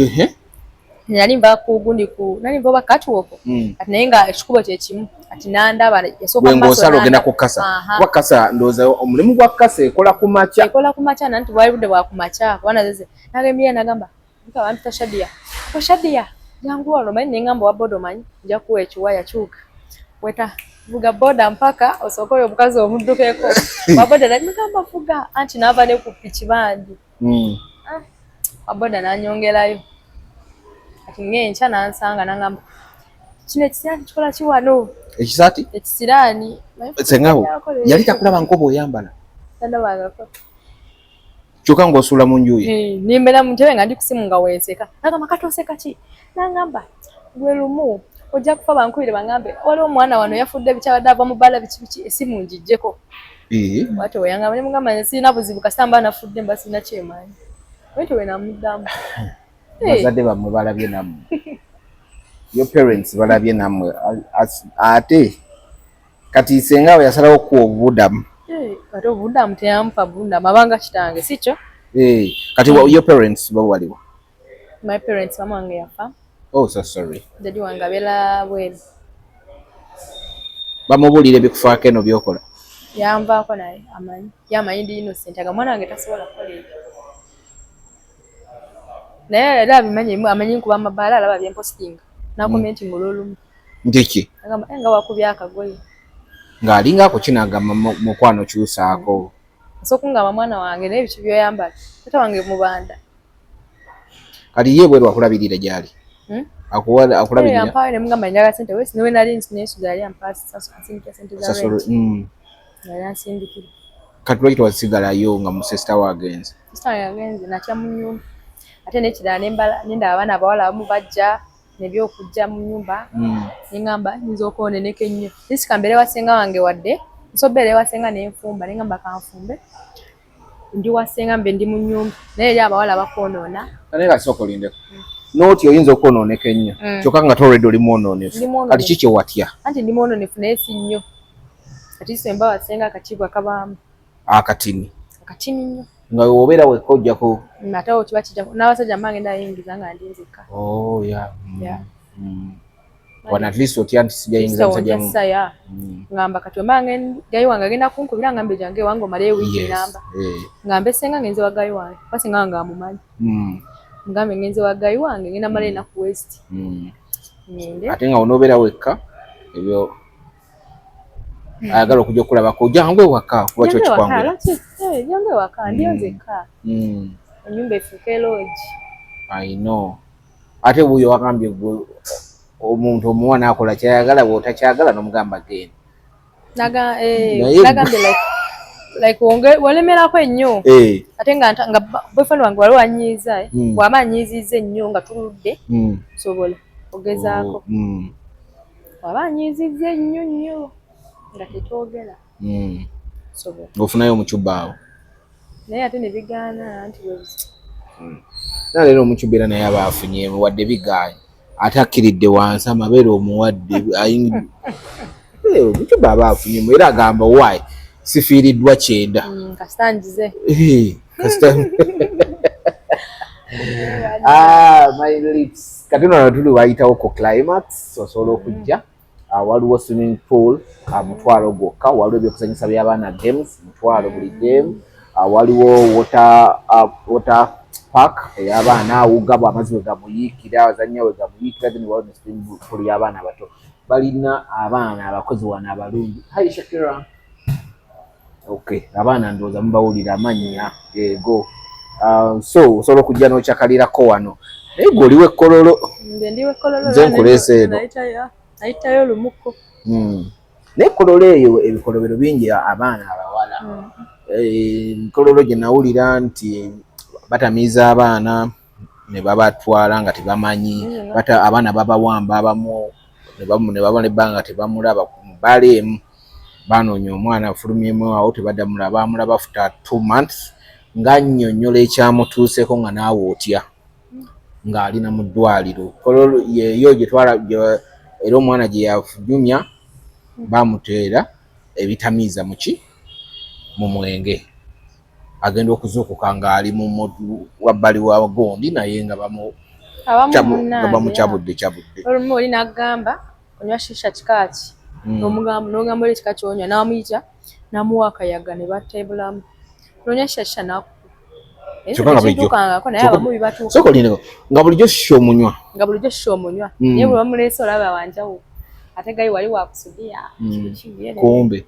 [SPEAKER 1] nali nva kugundi nali nva bakatwoko ati naye nga ekikubo kyekimu ati nandaba yasooka
[SPEAKER 2] ng'osala ogenda ku kasa kuba kasa ndowooza omulimu gwa kasa ekola ku makya
[SPEAKER 1] nanti bwali budde bwa ku makya kubana zeze nagembira nagamba bampita Shadia jangu olwo manyi nengamba wa boda omanyi nja kuwa ekiwaya kyuka weta vuga boda mpaka osooka oyo omukazi omuddukeko waboda namugamba vuga anti naava ne ku piki bandi waboda nanyongerayo ati ngenkya nansanga nangamba kino ekisiraani kikola kiwano ekisiraani
[SPEAKER 2] sengawo yali takulaba nkoba oyambala
[SPEAKER 1] tandabagako
[SPEAKER 2] kyokka ng'osuula mu nju ye
[SPEAKER 1] nimbeera mu ntebe nga ndi kusimu nga weenseka nagamba katooseka ki nangamba gwe lumu ojja kufa bankubire baŋŋambe waliwo omwana wano yafudde bikyabadde ava mu bbaala biki esimu ngijjeko bwatyo weyangamba nemugamba sirina buzibu kasita mba nafudde mba sirina kyemanyi bwetyo we namuddamu
[SPEAKER 2] bazadde bammwe balabye nammwe your parents balabye nammwe ate kati senga we yasalawo ku obudamu
[SPEAKER 1] kati obudamu teyampa bunda mabanga kitange sicho
[SPEAKER 2] kati your parents bawaliwo
[SPEAKER 1] my parents mama wange yafa
[SPEAKER 2] oh so sorry
[SPEAKER 1] daddy wange abela bwe
[SPEAKER 2] bamubulire bikufaako eno byokola
[SPEAKER 1] yamvaako naye yamanyi ndi innocent aga mwana wange tasobola kukola ebyo naye era amanyi nkuba amabaala alaba byempostinga nakomentinga olwolumu
[SPEAKER 2] ndiki
[SPEAKER 1] nga wakubya akagoye
[SPEAKER 2] ng'alingako kinagamba mukwano kyusaako
[SPEAKER 1] osokungamba mwana wange naye biki byoyambala tata wange mubanda
[SPEAKER 2] kati ye bwe lwakulabirira gyali akulabirira
[SPEAKER 1] yampawe ne mugamba njagala sente wesi niwe nali nesuga yali ampasindikira sente za rent yali ansindikira
[SPEAKER 2] kati lwaki tewasigalayo nga musesita wagenze
[SPEAKER 1] sita yagenze natya mu nyumba ate nekirala nendaba abaana abawala abamu bajja nebyokujja mu nyumba nengamba nyinza okwoneneka ennyo nisika mbere wasenga wange wadde nsobera wasenga nenfumba nengamba kanfumbe ndi wasenga mbe ndi mu nyumba naye eri abawala bakwonoona
[SPEAKER 2] naye kasooka olindeko noti oyinza okwonooneka ennyo kyokka nga tolredde oli mwononefu kati kiki watya
[SPEAKER 1] anti ndi mwononefu naye si nnyo kati semba wasenga akatibwa kabaamu
[SPEAKER 2] akatini
[SPEAKER 1] nnyo
[SPEAKER 2] nga obeera wekka ojjako
[SPEAKER 1] ate kiba kijjako n'abasajja mbange ndayingiza nga ndi nzekka
[SPEAKER 2] wano at least otya nti sijayingiza
[SPEAKER 1] musajja ngamba kati ombange gayi wange agenda kunkubira ngambe jange wange omale wiiki namba ngambe senga ngenze wa gayi wange basinga nga amumanyi ngambe ngenze wa gayi wange ngenda mala enaku west
[SPEAKER 2] ate nga onoobeera wekka ebyo ayagala okujja okulabako jangu ewaka kuba kyo kikwangula
[SPEAKER 1] jangu ewaka ndiyo nzekka enyumba efuuka lodge
[SPEAKER 2] I know ate buyo wagambye omuntu omuwa nakola kyayagala bwotakyagala nomugamba genda
[SPEAKER 1] nagambye like wolemerako ennyo ate nga boyfriend wange wali wanyiiza bw'aba anyiizizza ennyo nga tuludde sobola ogezaako bw'aba anyiizizza ennyo nga tetwogera sobola
[SPEAKER 2] ofunayo omucuba awo
[SPEAKER 1] naye ate ne bigaana nti
[SPEAKER 2] naleero omucuba era naye aba afunyeemu wadde bigaanyi ate akkiridde wansi amabeere omuwadde omucuba aba afunyeemu era agamba waayi sifiiriddwa kyenda
[SPEAKER 1] kasitangize
[SPEAKER 2] my lips kati nno tuli wayitawo ku climax osobola okujja waliwo swimming pool mutwalo gwokka waliwo ebyokusanyusa by'abaana games mutwalo buli game waliwo water park ey'abaana awugga amazzi we gamuyiikira abazannya we gamuyiikira then waliwo ne swimming pool y'abaana abato balina abaana abakozi wano abalungi hi Shakira okay abaana ndowooza mubawulira amannya ego so osobola okujja n'okyakalirako wano naye gwe oliwo ekkololo nze nkuleese eno
[SPEAKER 1] ayitayo olumuko
[SPEAKER 2] naye ekkololo eyo ebikolobero bingi abaana abawala enkololo gye nawulira nti batamiiza abaana ne babatwala nga tebamanyi abaana babawamba abamu ne babona ebbanga tebamulaba baleemu banoonya omwana afulumyemu awo tebadda mulaba bamulaba after 2 months ng'annyonnyola ekyamutuuseko nga naawe otya ng'alina mu ddwaliro kololo yeeyo era omwana gye yafulumya bamuteera ebitamiiza mu mwenge agenda okuzuukuka ng'ali mu wabbali wa gondi naye nga bamukyabudde
[SPEAKER 1] olumu oli n'agamba onywa shisha kikaaki n'ogamba oli ekika ky'onywa n'amuyita n'amuwa akayaga ne bateebulamu n'onywa shisha n'akukangako naye abamu bibatuuka
[SPEAKER 2] nga bulijjo shisha omunywa
[SPEAKER 1] naye bwe bamuleese olaba wanjawulo ate gayi wali wakusudia
[SPEAKER 2] kumbe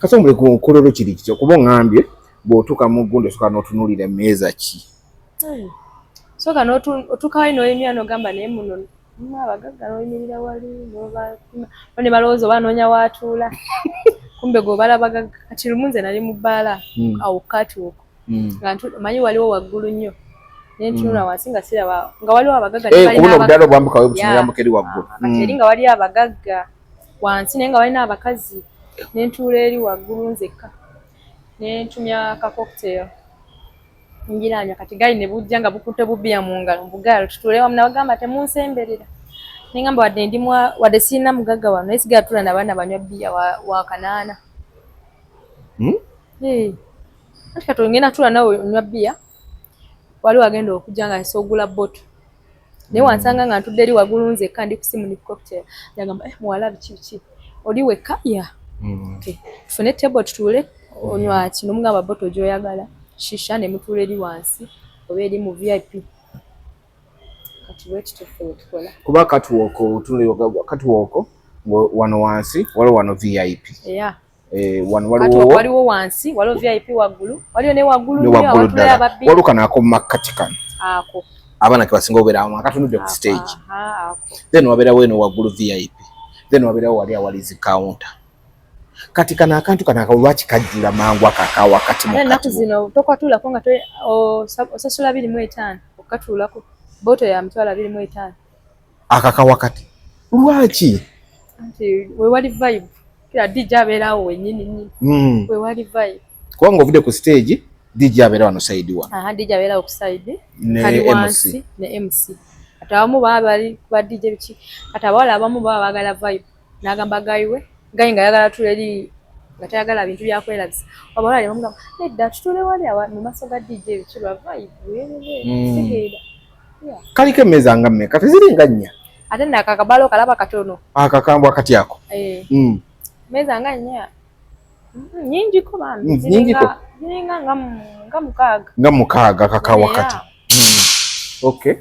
[SPEAKER 2] kasombole ku nkololo kiri kityo kuba oŋŋambye bw'otuuka mu ggundi osooka n'otunuulira emmeeza ki
[SPEAKER 1] sooka n'otuukawo n'oyimira n'ogamba naye muno abagagga n'oyimirira wali ne balowooza oba noonya waatuula kumbe gweobala bagagga kati lumu nze nali mu bbaala awo kati okwo nga manyi waliwo waggulu nnyo nentunula wansi nga siraba nga waliwo abagagga
[SPEAKER 2] obudala obwambukawo busimuyambuka eri waggulu
[SPEAKER 1] eri nga waliyo abagagga wansi naye nga walina abakazi nentuula eri waggulu nzekka nentumya ka cocktail njiranya kati gali ne bujja nga bukutte bubbiya mu ngalo mbugaalo tutuule wamu nabagamba temunsemberera Ningamba wadde ndimwa wadde sina mugagga wano nesiga tula na bana banywa bia wa kanana. Ati kato ngena tula nawe nywa bia wali wagenda okujanga sogula bottle. Ne wansanga nga ntudde eri wagulunze kandi kusimu ni cocktail. Yagamba muwala bichi. Oli weka ya. Okay. Tufune table tutule onywa kino mugamba bottle joyagala. Shisha ne mutule eri wansi oba eri mu VIP.
[SPEAKER 2] Kuba katuwoko wano wansi wano VIP.
[SPEAKER 1] Yeah.
[SPEAKER 2] Wano
[SPEAKER 1] waliwo wansi waliwo VIP waggulu waliwo ne waggulu
[SPEAKER 2] waluka nako makati kano
[SPEAKER 1] ako
[SPEAKER 2] abana kebasinga obera awo akatunudde ku stage. Then wabera weno waggulu VIP. Then wabera wali awalizi counter. Kati kana akantu kana lwaki kajjula mangu akaka wakati
[SPEAKER 1] mu kati zino tokwatula ko nga to osasula 25 okatulako boto ya mtwala 25
[SPEAKER 2] akaka wakati lwaki
[SPEAKER 1] anti we wali vibe kila DJ aberawo wenyini we wali vibe
[SPEAKER 2] kwangu ovide ku stage DJ abera wano side wa
[SPEAKER 1] DJ abera ku side kali wansi ne MC atawamu bali ba DJ bichi atabawala abamu bagala vibe nagamba gaiwe gayinga yagala tuleli gatayagala bintu byakwelabisa abawala ne bamugamba nedda tutule wali awa mu maso ga DJ bichi lwa vibe segeda
[SPEAKER 2] kalike meza ngamme kati ziringa nnya
[SPEAKER 1] ate nakakabalo kalaba katono
[SPEAKER 2] akakambwa kati yako
[SPEAKER 1] meza nganya nyingi ko bambi ziringa ngamukaga
[SPEAKER 2] kaka wakati okay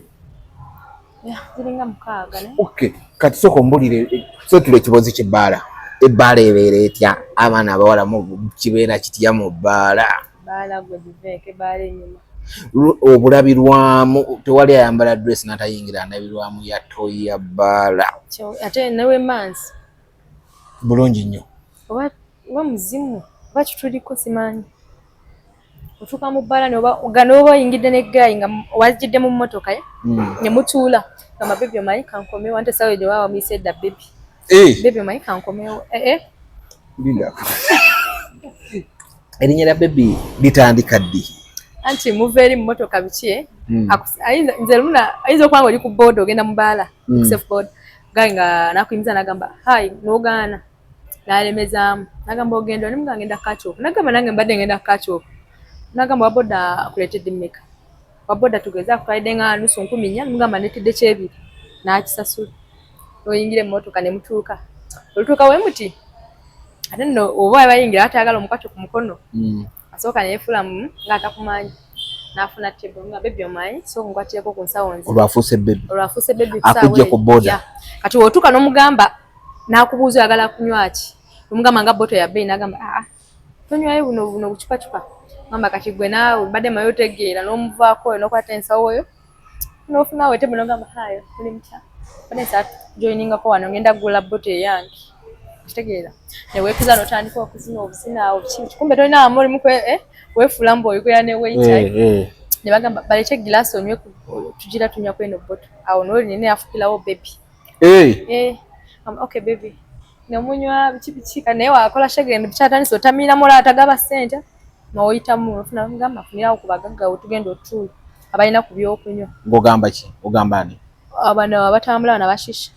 [SPEAKER 1] ziringa mukaga ne
[SPEAKER 2] okay kati soko mbulire so tule kibozi kibala ebala ebere etya abana abawala mu kibeera kitya mu bala
[SPEAKER 1] gwe biveke bala enyuma
[SPEAKER 2] obulabirwamu tewali ayambala dress natayingira ndabirwamu ya toyi ya bala
[SPEAKER 1] ate nawe manzi
[SPEAKER 2] bulungi nnyo
[SPEAKER 1] oba muzimu oba kituliko simanyi otuuka mu bbala noba oyingidde neggayi nga wajjidde mu mmotoka ne mutuula nga mabebi omanyi kankomewo ante sawe gye wawa muyisedda bebi bebi omanyi kankomewo
[SPEAKER 2] erinnya lya bebi litandika ddi
[SPEAKER 1] anti muva eri mmotoka biki nze lumuna ayinza okuba nga oli ku board ogenda mu bbaala safe board gayi nga nakuyimiza nagamba hayi n'ogaana nalemezaamu nagamba ogenda oli muga ngenda catch-up nagamba nange mbadde ngenda catch-up nagamba waboda akuleetedde mmeka waboda tugeza akutwalidde nga nusu 14 mugamba neetedde kyebiri n'akisasula oyingire emmotoka ne mutuuka olutuuka we muti ate nno oba abayingira atayagala omukato ku mukono asooka neefulamu ng'atakumanyi n'afuna tebo nga bebi omanyi so nkwatireko ku nsawo nze
[SPEAKER 2] olwafuuse bebi akujje ku boda
[SPEAKER 1] kati wotuuka n'omugamba n'akubuuza oyagala kunywa ki omugamba nga boto ya bbeyi n'agamba tonywayo buno bucupacupa ngamba kati gwe naawe badde mayo otegeera n'omuvaako oyo n'okwata ensawo yo n'ofunawo etebo n'ogamba hayo muli mutya badde saa joiningako wano ngenda kugula boto eyange kitegeera neweekuza n'otandika okuzina obuzina obuki kumbe tolina wama olimu weefuula mbu oyogera ne weitayi ne bagamba baleke egiraasi onywe tugira tunywa kweno boto awo n'oli nene yafukirawo bebi okay baby nemunywa biki naye wakola shegende bikyatandisa otamiira mola atagaba ssente n'oyitamu ofuna ngamba funirawo ku bagagga tugenda otuula abalina ku byokunywa
[SPEAKER 2] ng'ogamba ki ogamba ani
[SPEAKER 1] abano abatambula nabashisha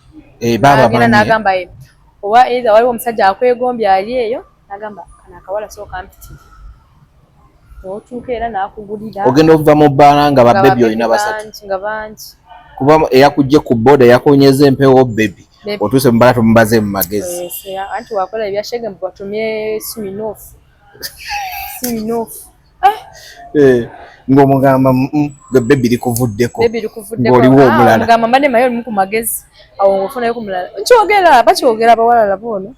[SPEAKER 2] baba
[SPEAKER 1] n'agamba oba either waliwo omusajja akwegombya ali eyo n'agamba kana akawala sooka mpitire n'otuuka era n'akugulira
[SPEAKER 2] ogenda okuva mu bbaala nga babebi olina basatu
[SPEAKER 1] nga bangi
[SPEAKER 2] kuba eyakujje ku boda eyakonyeza empewo bebi otuuse mu bbaala tumubaze mu magezi
[SPEAKER 1] anti wakola ebyashege mbu batumye siminofu
[SPEAKER 2] ng'omugamba gwe bebi likuvuddeko ng'oliwo omulala
[SPEAKER 1] mugamba mbadde mayo olimu ku magezi awo ng'ofunayo ku mulala kyogera bakyogera abawala laboono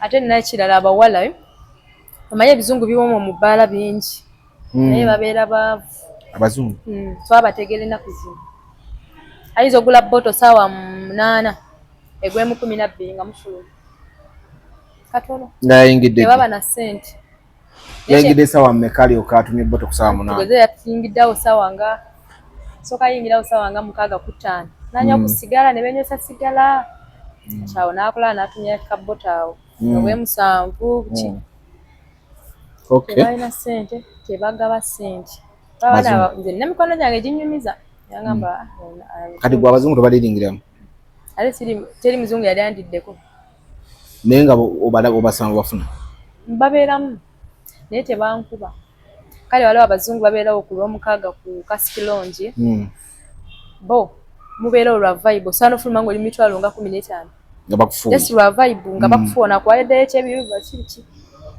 [SPEAKER 1] ate nina ekirala abawala omanyi ebizungu biwooma mu bbaala bingi naye babeera baavu
[SPEAKER 2] abazungu
[SPEAKER 1] twabategeera ennaku zino ayinza ogula boto saawa 8 egwemu 12 nga mufuluma katono
[SPEAKER 2] nayingidde
[SPEAKER 1] baba na ssente
[SPEAKER 2] yayingidde saawa mmeka alyoka atumye boto ku saawa 8
[SPEAKER 1] tugeze yayingiddeawo saawa nga sooka yingirawo saawa nga 6 nanywa ku sigala ne benywesa sigala kyawo n'akola n'atumya kaboto awo ogwemu 7 buki balina ssente tebagaba ssente nze nina mikono gyange ginyumiza yangamba
[SPEAKER 2] kati gwa abazungu tobaliringiramu
[SPEAKER 1] ale teri muzungu yali andiddeko
[SPEAKER 2] naye nga obasanga bafuna
[SPEAKER 1] babeeramu naye tebankuba kale waliwo abazungu babeerawo ku lw'omukaaga ku Kasikilongi bo mubeera olwa vibe osaana ofuluma ng'oli mitwalo nga 15
[SPEAKER 2] nga bakufuula
[SPEAKER 1] just lwa vibe nga bakufuula nakuwayeddeyo ekyebibi bakiki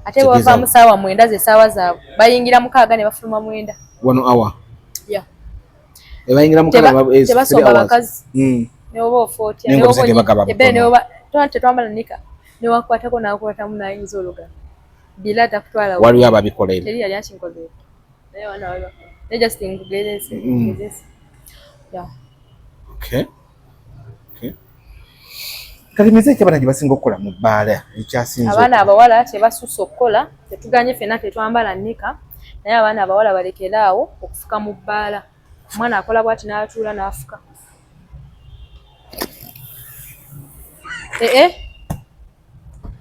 [SPEAKER 1] ate bavaamu ssaawa 9 ze ssaawa zaabwe bayingira 6 ne bafuluma 9
[SPEAKER 2] 1 hour
[SPEAKER 1] yeah
[SPEAKER 2] bayingira 6
[SPEAKER 1] tebasomba bakazi ne oba ofotya ne oba tetwambala nika ne wakwatako n'akwatamu n'ayinza olugano bila takutwala
[SPEAKER 2] waliwo ababikola
[SPEAKER 1] teri yali akinkolera naye wana waliwo ne just nkugerese yeah
[SPEAKER 2] okay kalimize ekyabana gye basinga okukola mu bbaala ekyasinze
[SPEAKER 1] abaana abawala tebasusa okukola tetuganye ffenna tetwambala nika naye abaana abawala balekeraawo okufuka mu bbaala omwana akola bw'ati n'atuula n'afuka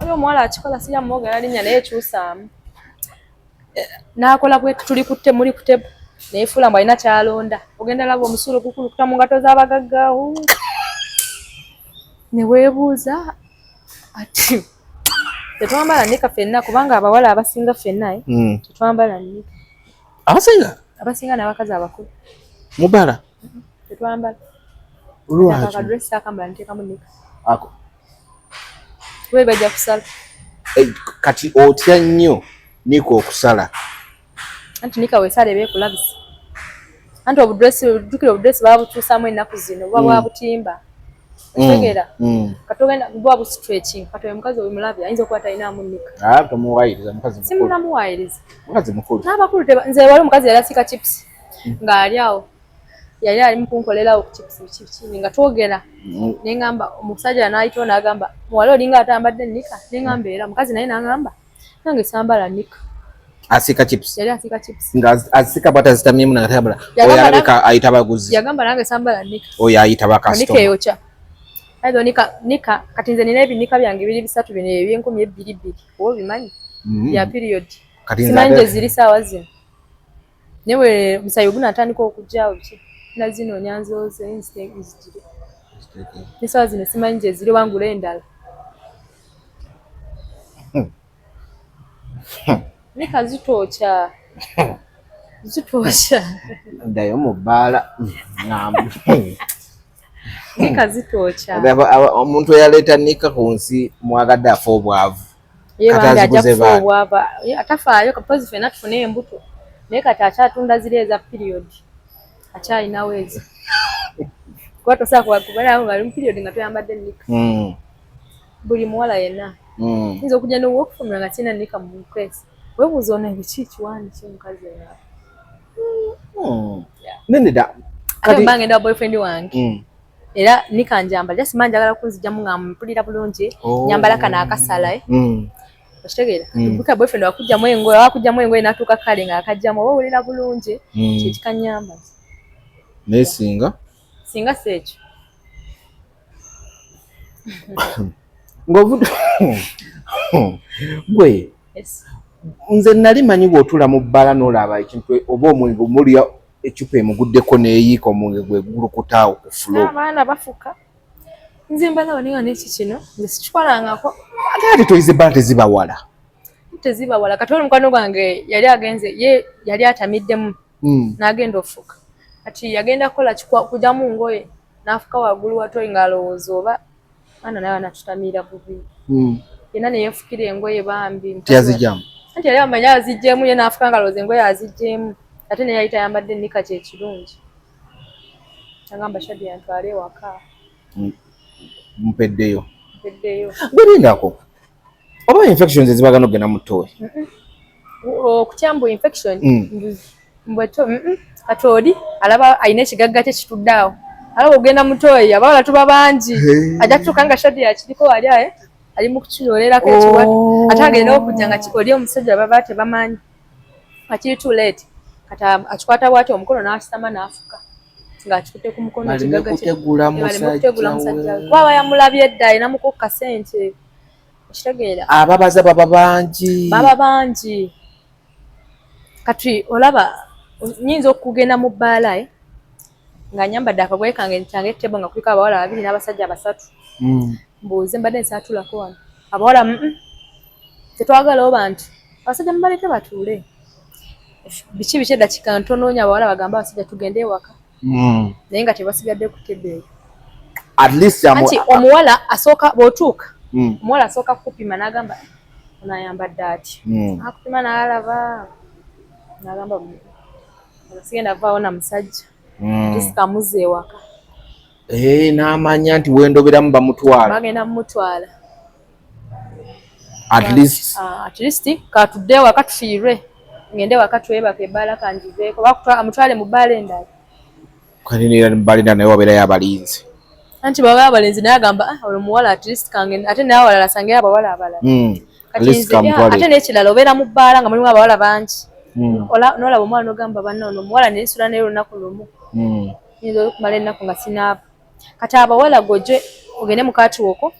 [SPEAKER 1] oyo omuwala akikola sirya mwogera linnya naye ekyusaamu n'akola bwe tuli muli ku tebo naye fuula mbu alina kyalonda ogenda laba omusulo gukulukuta mu ngato z'abagaggaawo ne weebuuza ati tetwambala nika ffenna kubanga abawala abasinga ffenna tetwambala nika abasinga n'abakazi abakulu
[SPEAKER 2] mu bbaala
[SPEAKER 1] tetwambala
[SPEAKER 2] lwaki
[SPEAKER 1] akadresi akambala nteekamu nika ako we bajja kusala
[SPEAKER 2] kati otya nnyo nika okusala
[SPEAKER 1] anti nika weesala ebeekulabisa anti ojjukira obudresi baabukyusaamu ennaku zino buba bwabutimba otegera katogenda bwa stretching katoye mukazi obimulabye ayinza okuba talinamu nika
[SPEAKER 2] tomuwayiriza mukazi mukulu
[SPEAKER 1] simunamuwayiriza
[SPEAKER 2] mukazi mukulu
[SPEAKER 1] n'abakulu nze wali omukazi yali asika chips ng'ali awo yali alimu kunkolerawo ku chips nga twogera neŋŋamba omusajja n'ayitawo n'agamba muwala olinga atambadde nika neŋŋamba era mukazi naye n'aŋŋamba nange sambala nika
[SPEAKER 2] asika chips
[SPEAKER 1] yali asika chips
[SPEAKER 2] nga asika bwata zitamyemu nagatambula oyo alabika ayita baguzi
[SPEAKER 1] yagamba nange sambala nika
[SPEAKER 2] oyo ayita bakasitoma
[SPEAKER 1] nika eyokya ayo nika kati nze nina ebinika byange biri 3 bino eby'enkumi 2 oba bimanyi bya period simanyi gye ziri saawa zino newe musayi ogunatandika okujjaawo ki nazinoonya nzooze nzigire nesaawa zino simanyi gye ziri wangula endala nika zitookya
[SPEAKER 2] ddayo mu bbaala
[SPEAKER 1] nika zitookya
[SPEAKER 2] omuntu eyaleeta nika ku nsi mwagadde afa obwavu
[SPEAKER 1] atafaayo kapozi ffenna tufune embuto naye kati akyatunda ziri eza period akyalinawo ezo kuba tosobola kubalawo nga ali mu period nga toyambadde nika buli muwala yenna yinza okujja n'owokufumira nga kirina nika mu mukwesi weebuuza ono ebiki kiwani kyomukazi
[SPEAKER 2] neneda
[SPEAKER 1] ate mba ngenda wa boyfriend wange era nika njambala jasima njagala kunzijjamu nga mpulira bulungi nyambala kana akasala okitegeera buka boyfriend wakujjamu engoye n'atuuka kale nga akajjamu oba owulira bulungi kyekikanyamba
[SPEAKER 2] naye singa
[SPEAKER 1] si ekyo
[SPEAKER 2] ng'ovuddwa gwe nze nali manyi bw'otula mu bbaala n'olaba ekintu oba omwenge omulya ecupa emuguddeko n'eyiika omwenge gwe gulukutaawo ku fulo
[SPEAKER 1] abaana bafuka nze mbalawo naye nga n'eki kino nze sikikolangako
[SPEAKER 2] ate toyize ebbala
[SPEAKER 1] tezibawala kati oli mukwano gwange yali agenze ye yali atamiddemu n'agenda ofuka kati yagenda kukola kujjamu ngoye n'afuka waggulu watoyi ng'alowooza oba ana naye anatutamiira bubi yenna neyeefukira engoye bambi
[SPEAKER 2] teyazijjamu
[SPEAKER 1] anti yali amanyi azijjeemu ye n'afuka ng'alowooza engoye azijjeemu ate naye yali tayambadde nika kyekirungi agamba Shadi yantwale ewaka
[SPEAKER 2] mpeddeyo gwelindako oba infections ezibagana okugenda mu ttooyi
[SPEAKER 1] okutyambu infection mbweto kati oli alaba alina ekigagga kye kitudde awo alaba ogenda mu ttooyi abawala tuba bangi ajja kutuuka nga Shadi yakiriko wali ali mu kukinyolerako ekiwa ate agendawo okujja nga oli omusajja baba tebamanyi akiri too late kati akikwata bwati omukono n'akisama n'afuka ng'akikutte ku mukono ekigagga
[SPEAKER 2] kutegula
[SPEAKER 1] musajja we kwaba yamulabye edda alinamukuka ssente okitegeera
[SPEAKER 2] ababaza baba bangi
[SPEAKER 1] kati olaba nyinza okugenda mu bbaala nga nyambadde akagoye kange kyange tebo nga kuliko abawala babiri n'abasajja basatu. Mbuuze mbadde nsaatulako wano abawala tetwagala oba nti abasajja mubaleke batuule biki eddakiika ntonoonya abawala bagamba abasajja tugende ewaka naye nga tebasigadde ku tebe anti omuwala asooka bw'otuuka omuwala asooka kukupima n'agamba onayambadde ati akupima n'alaba n'agamba sigenda vaawo na musajja tisikamuze ewaka
[SPEAKER 2] n'amanya nti wendoberamu bamutwala
[SPEAKER 1] bagenda mumutwala
[SPEAKER 2] at least
[SPEAKER 1] katudde ewaka tufiirwe ngende ewaka twebaka ebbaala kanjiveeko amutwale mu bbaala endala
[SPEAKER 2] kanira bbaala endala naye wabeerayo abalinzi
[SPEAKER 1] anti baba abalinzi naye agamba olwo muwala at least kange ate naye awalala asangeyo abawala abalala ate n'ekirala obeera mu bbaala nga mulimu abawala bangi nolaba omwala nogamba banna ono omuwala nensula naye olunaku lumu nyinza okumala ennaku nga sinaaba kati abawala gojje ogende mu kaatuwoko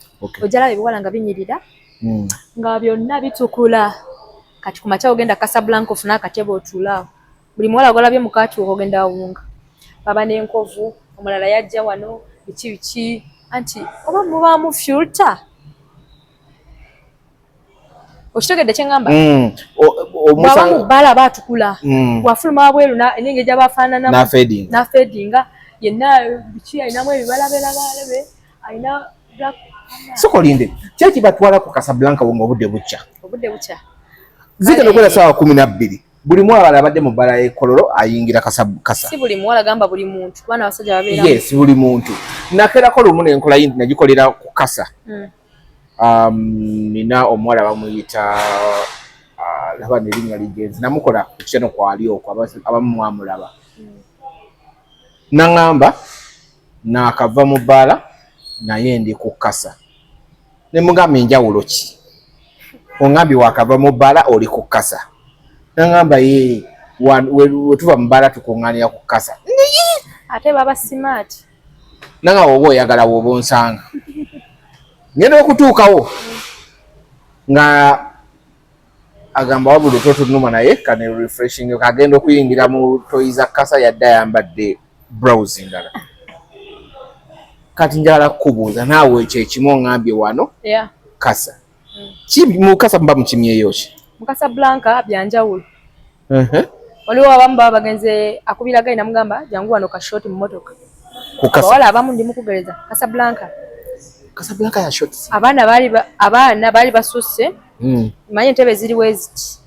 [SPEAKER 1] ojjalaaba ebiwala nga binyirira nga byonna bitukula kati ku makya ogenda Casablanca ofuna akatebe otuulaawo buli muwala golabye mu kaatuwoko ogenda awunga baba n'enkovu omulala yajja wano biki anti oba mubaamu filter okitegedde kyeŋŋamba bwaba mu bbaala baatukula bwafuluma wabweru enenge gyabafaananamu nafedinga yenna biki alinamu ebibalaberabe alina
[SPEAKER 2] sokolinde kyeki batwala ku Casablanca nga obudde bukya zigenda okwera ssaawa 12 buli mwala abadde mu bbala y'ekololo ayingira kasa
[SPEAKER 1] si buli mwala gamba buli muntu kubana abasajja babeera
[SPEAKER 2] yes buli muntu nakerako lumu n'enkola yindi nagikolera ku kasa nina omuwala bamuyita laba n'erinnya ligenzi namukola ku kyano kwali okwo abamu mwamulaba naŋŋamba naakava mu bbaala naye ndi ku kasa ne mugamba enjawulo ki ongambye wakava mu bbaala oli ku kasa naŋŋamba ye wetuva mu bbaala tukuŋŋaanira ku kasa
[SPEAKER 1] ate baba smart
[SPEAKER 2] nanga woba oyagala woba onsanga ngenda okutuukawo nga agamba wabula ototunuma naye kane refreshing kagenda okuyingira mu toyiza kasa yadde ayambadde browse ndala kati njala kukubuuza naawe ekyo ekimu oŋŋambye wano kasa mu kasa muba mukimyeyo ki
[SPEAKER 1] mu Casablanca byanjawulo waliwo abamu baba bagenze akubira gayi namugamba jangu wano ka short mu motoka abawala abamu ndi mukugereza Casablanca
[SPEAKER 2] ya short
[SPEAKER 1] abaana baali basusse manye entebe ziriwo eziti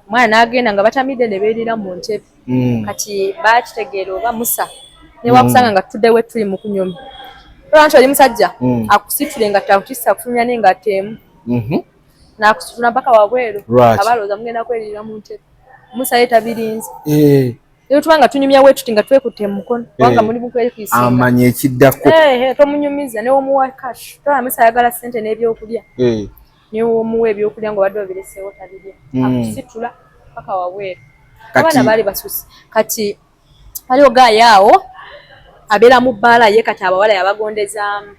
[SPEAKER 1] omwana n'agenda nga batamidde ne beerira mu ntebe kati bakitegeera oba musa newakusanga nga tutuddewo tuli mu kunyumya olwa nti oli musajja akusitule nga takutisa kufulumya nengateemu nakusitula mpaka wabweru abalooza mugenda kweririra mu ntebe musa ye tabirinze era tubanga tunyumya wetuti nga twekutte mu mukono kubanga muli mukwekisinga
[SPEAKER 2] amanya ekiddako
[SPEAKER 1] tomunyumiza newomuwa cash tola musa ayagala ssente n'ebyokulya newomuwa ebyokulya nga obadde obireseewo tabirya akusitula mpaka wabweru abaana baali basusse kati waliwo gaayaawo abeera mu bbaala ye kati abawala yabagondezaamu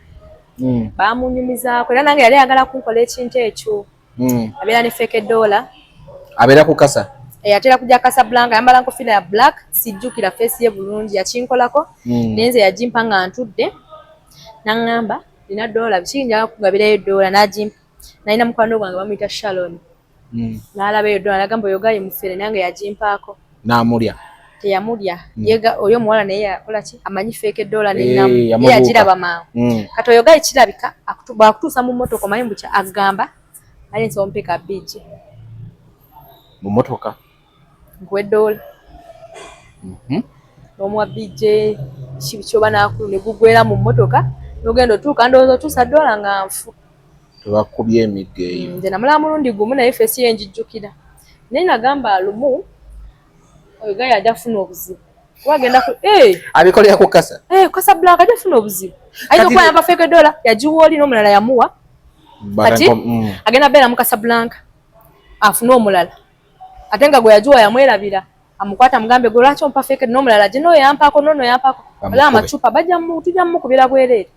[SPEAKER 1] bamunyumizaako era nange yali ayagala kunkola ekintu ekyo abeera ne feke dola
[SPEAKER 2] abeera ku kasa
[SPEAKER 1] atera kujja Casablanca yambala nkofiira ya black sijjukira face ye bulungi yakinkolako nenze yagimpa nga ntudde naŋŋamba nina dola biki njagala kugabirayo dola n'agimpa nalina mukwano gwange bamuyita Sharon n'alaba eyo dola nagamba oyo gayi mufere nange yagimpaako
[SPEAKER 2] n'amulya
[SPEAKER 1] teyamulya oyo omuwala naye yakola ki amanyi feke dola nenamu ye yagiraba mangu kati oyo gayi kirabika bwakutuusa mu mmotoka omanyi mbukya agamba ali nsobola omupeeka bijje
[SPEAKER 2] mu mmotoka
[SPEAKER 1] nkuweddola n'omuwa bijje kyoba nakulu ne gugwera mu mmotoka n'ogenda otuuka ndowooza otuusa dola nga nfu
[SPEAKER 2] tebakubye emigga eyo
[SPEAKER 1] nze namulaba mulundi gumu naye feesi ye njijjukira naye nagamba lumu oyo gayi ajja kufuna obuzibu wagenda
[SPEAKER 2] abikolera ku kasa
[SPEAKER 1] Casablanca ajja kufuna obuzibu ayinza okuba yamba feke dola yagiwa oli n'omulala yamuwa kati agenda beera mu Casablanca afune omulala ate nga gwe yagiwa yamwerabira amukwata mugambe gwe lwaki ompa feke n'omulala gye n'oyo yampaako n'ono yampaako ala amacupa tujja mumukubira bwereere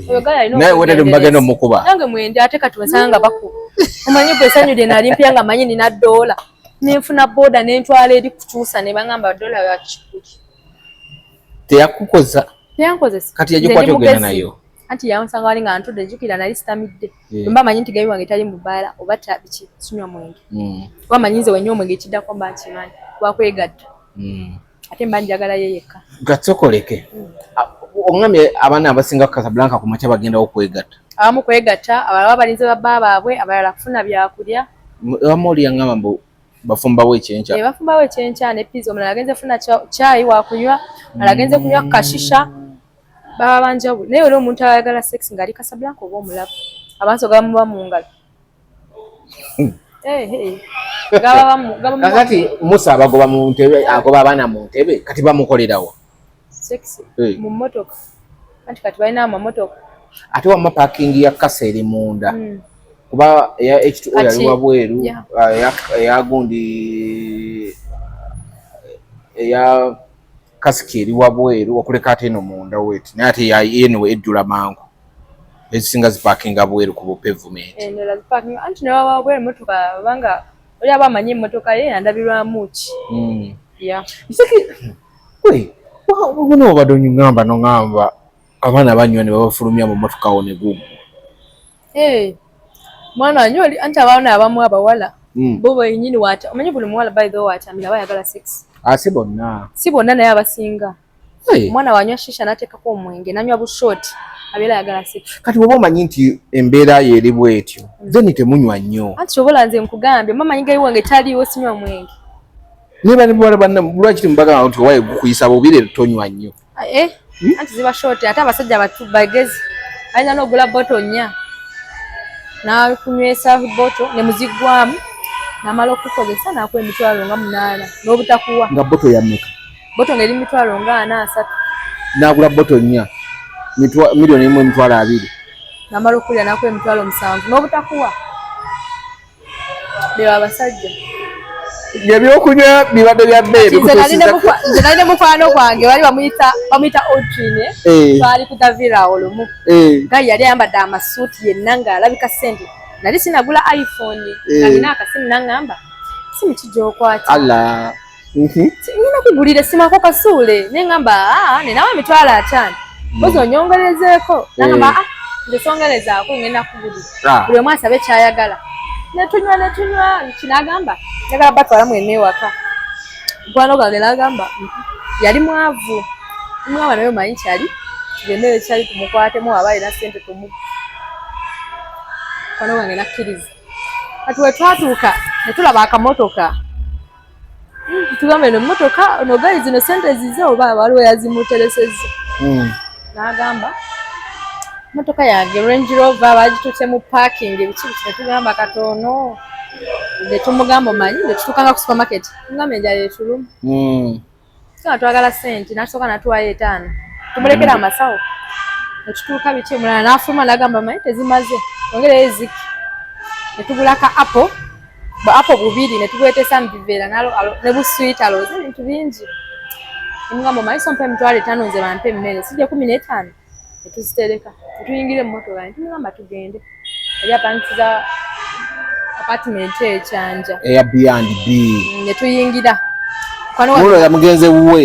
[SPEAKER 1] oyo gayi alina
[SPEAKER 2] naye wetere mbagenda omukuba
[SPEAKER 1] nange mwende ate kati wensanga nga bakuba omanyi gwe essanyu lye nali mpya nga manyi nina dola nenfuna boda nentwala eri kukyusa ne baŋŋamba dola yakikuli
[SPEAKER 2] teyakukoza
[SPEAKER 1] teyankozesa
[SPEAKER 2] kati yagikwata ogenda nayo
[SPEAKER 1] anti yansanga wali nga ntudde njukira nali sitamidde mba manyi nti gayi wange tali mu bbaala oba biki sinywa mwenge kuba manyinze wenywa omwenge ekiddako mba nkimanyi wakwegatta ate mba njagala ye yekka
[SPEAKER 2] gatsokoleke ongambye abaana abasinga ku Casablanca ku makya bagenda okwegatta
[SPEAKER 1] abamu kwegatta abalala balinze babba baabwe abalala kufuna byakulya
[SPEAKER 2] abamu oli yangamba mbu bafumbawo ekyenkya
[SPEAKER 1] bafumbawo ekyenkya ne pizza omulala agenze funa chai wakunywa omulala agenze kunywa kashisha baba banjawulo naye oli omuntu ayagala sex ng'ali Casablanca oba omulabu abantu gamuba mu ngalo
[SPEAKER 2] kakati Musa abagoba mu ntebe agoba abaana mu ntebe kati bamukolerawo
[SPEAKER 1] sex mu mmotoka anti kati balina amamotoka
[SPEAKER 2] ate wamma parking ya kasa eri munda kuba ya H2O yali wabweru ya gundi ya kasiki eri wabweru okuleka ate eno munda weti naye ate yenewe ejjula mangu ezisinga zipakinga bweru ku pavement
[SPEAKER 1] anti ne waba wabweru emmotoka obanga oli aba amanyi emmotoka ye yandabirwamu ki
[SPEAKER 2] buno obadde onyungamba nongamba abaana banywa ne babafulumya mu mmotoka wo ne gugu
[SPEAKER 1] mwana wanyu oli anti abaana abamu abawala bo benyini wata omanyi buli muwala by the way watamira bayagala sex si bonna naye abasinga omwana wanywa shisha nateekako omwenge nanywa bushoti abeera ayagala sex
[SPEAKER 2] kati bwoba omanyi nti embeera ye eri bwetyo then temunywa nnyo
[SPEAKER 1] anti kyobola nze nkugambye mamanyi gayi wange taliiwo sinywa mwenge
[SPEAKER 2] niba ne bwala banna lwaki temubagamba nti owaye gukuyisa bubire tonywa nnyo
[SPEAKER 1] anti ziba shoti ate abasajja bagezi alina n'ogula boto nnya n'akunywesa boto ne muzigwamu n'amala okukozesa n'akuwa emitwalo nga 8 n'obutakuwa
[SPEAKER 2] nga boto ya mmeka
[SPEAKER 1] boto ng'eri mitwalo nga 4 3
[SPEAKER 2] n'agula boto nnya milioni 1.2
[SPEAKER 1] n'amala okulya n'akuwa emitwalo 7 n'obutakuwa beba abasajja
[SPEAKER 2] ebyokunywa bibadde bya bbeeyi
[SPEAKER 1] nze nali ne mukwano gwange wali bamuyita Audrine twali kutavira olumu gayi yali ayambadde amasuuti yenna ng'alabika ssente nali sinagula iPhone nalina akasimu naŋŋamba simu kijookwata ngina kugulira essimako kasuule neŋŋamba nenawe emitwalo 5 bozi onyongerezeeko naŋŋamba nze songerezaako ngenda kugulira buli omu asabe kyayagala netunywa kinagamba njagala batwala mwene ewaka mukwano gwange nagamba yali mwavu omwaba naye omanyi kyali kigendere kyali tumukwatemu aba alina ssente tumugu mukwano gwange nakkiriza kati we twatuuka ne tulaba akamotoka tugamba eno emmotoka ono gayi zino ssente zize oba waliwo yazimuteresezza nagamba motoka yange Range Rover bagituuse mu parking ebiki netugamba katono netumugamba omanyi netutukanga ku supermarket tugamba enjala etuluma nga twagala ssente nasooka natuwayo 5 tumulekera amasawo netutuuka biki omulala n'afuluma nagamba manyi tezimaze ongereyo eziki netugulaka apple bubiri netubwetesa mubiveera ne buswit aloze ebintu bingi nemugamba omanyi sompa emitwalo 5 nze bampe emmere sijja 15 netuzitereka netuyingira emmotoka netumugamba tugende yali apangiza apartment ekyanja
[SPEAKER 2] eya B&B
[SPEAKER 1] netuyingira
[SPEAKER 2] muno yamugenze wuwe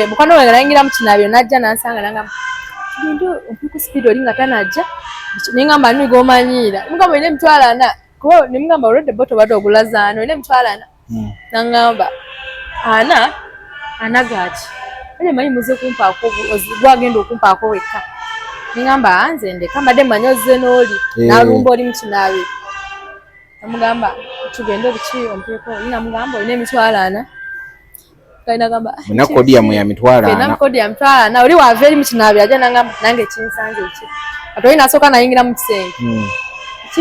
[SPEAKER 1] mukwano wange nayingira mu kinabiro najja nansanga nagamba tugende ompi ku speed oli nga tanajja nengamba nini gomanyiira mugamba olina emitwalo 4 kuba nemugamba olwedde boto badde ogula zaano olina emitwalo 4 nangamba 4 gaki ale manyi muze kumpaako gwagenda okumpaako wekka nengamba nze ndeka mbadde mmanyi ozze n'oli n'alumba oli mu kinabiro namugamba tugende biki ompeeko namugamba olina emitwalo 4 kainagamba
[SPEAKER 2] kodi yamwe ya mitwalo 4
[SPEAKER 1] kodi ya mitwalo 4 oli wava eri mu kinabiro ajja nangamba nange kinsanze eki ati oli nasooka nayingira mu kisenge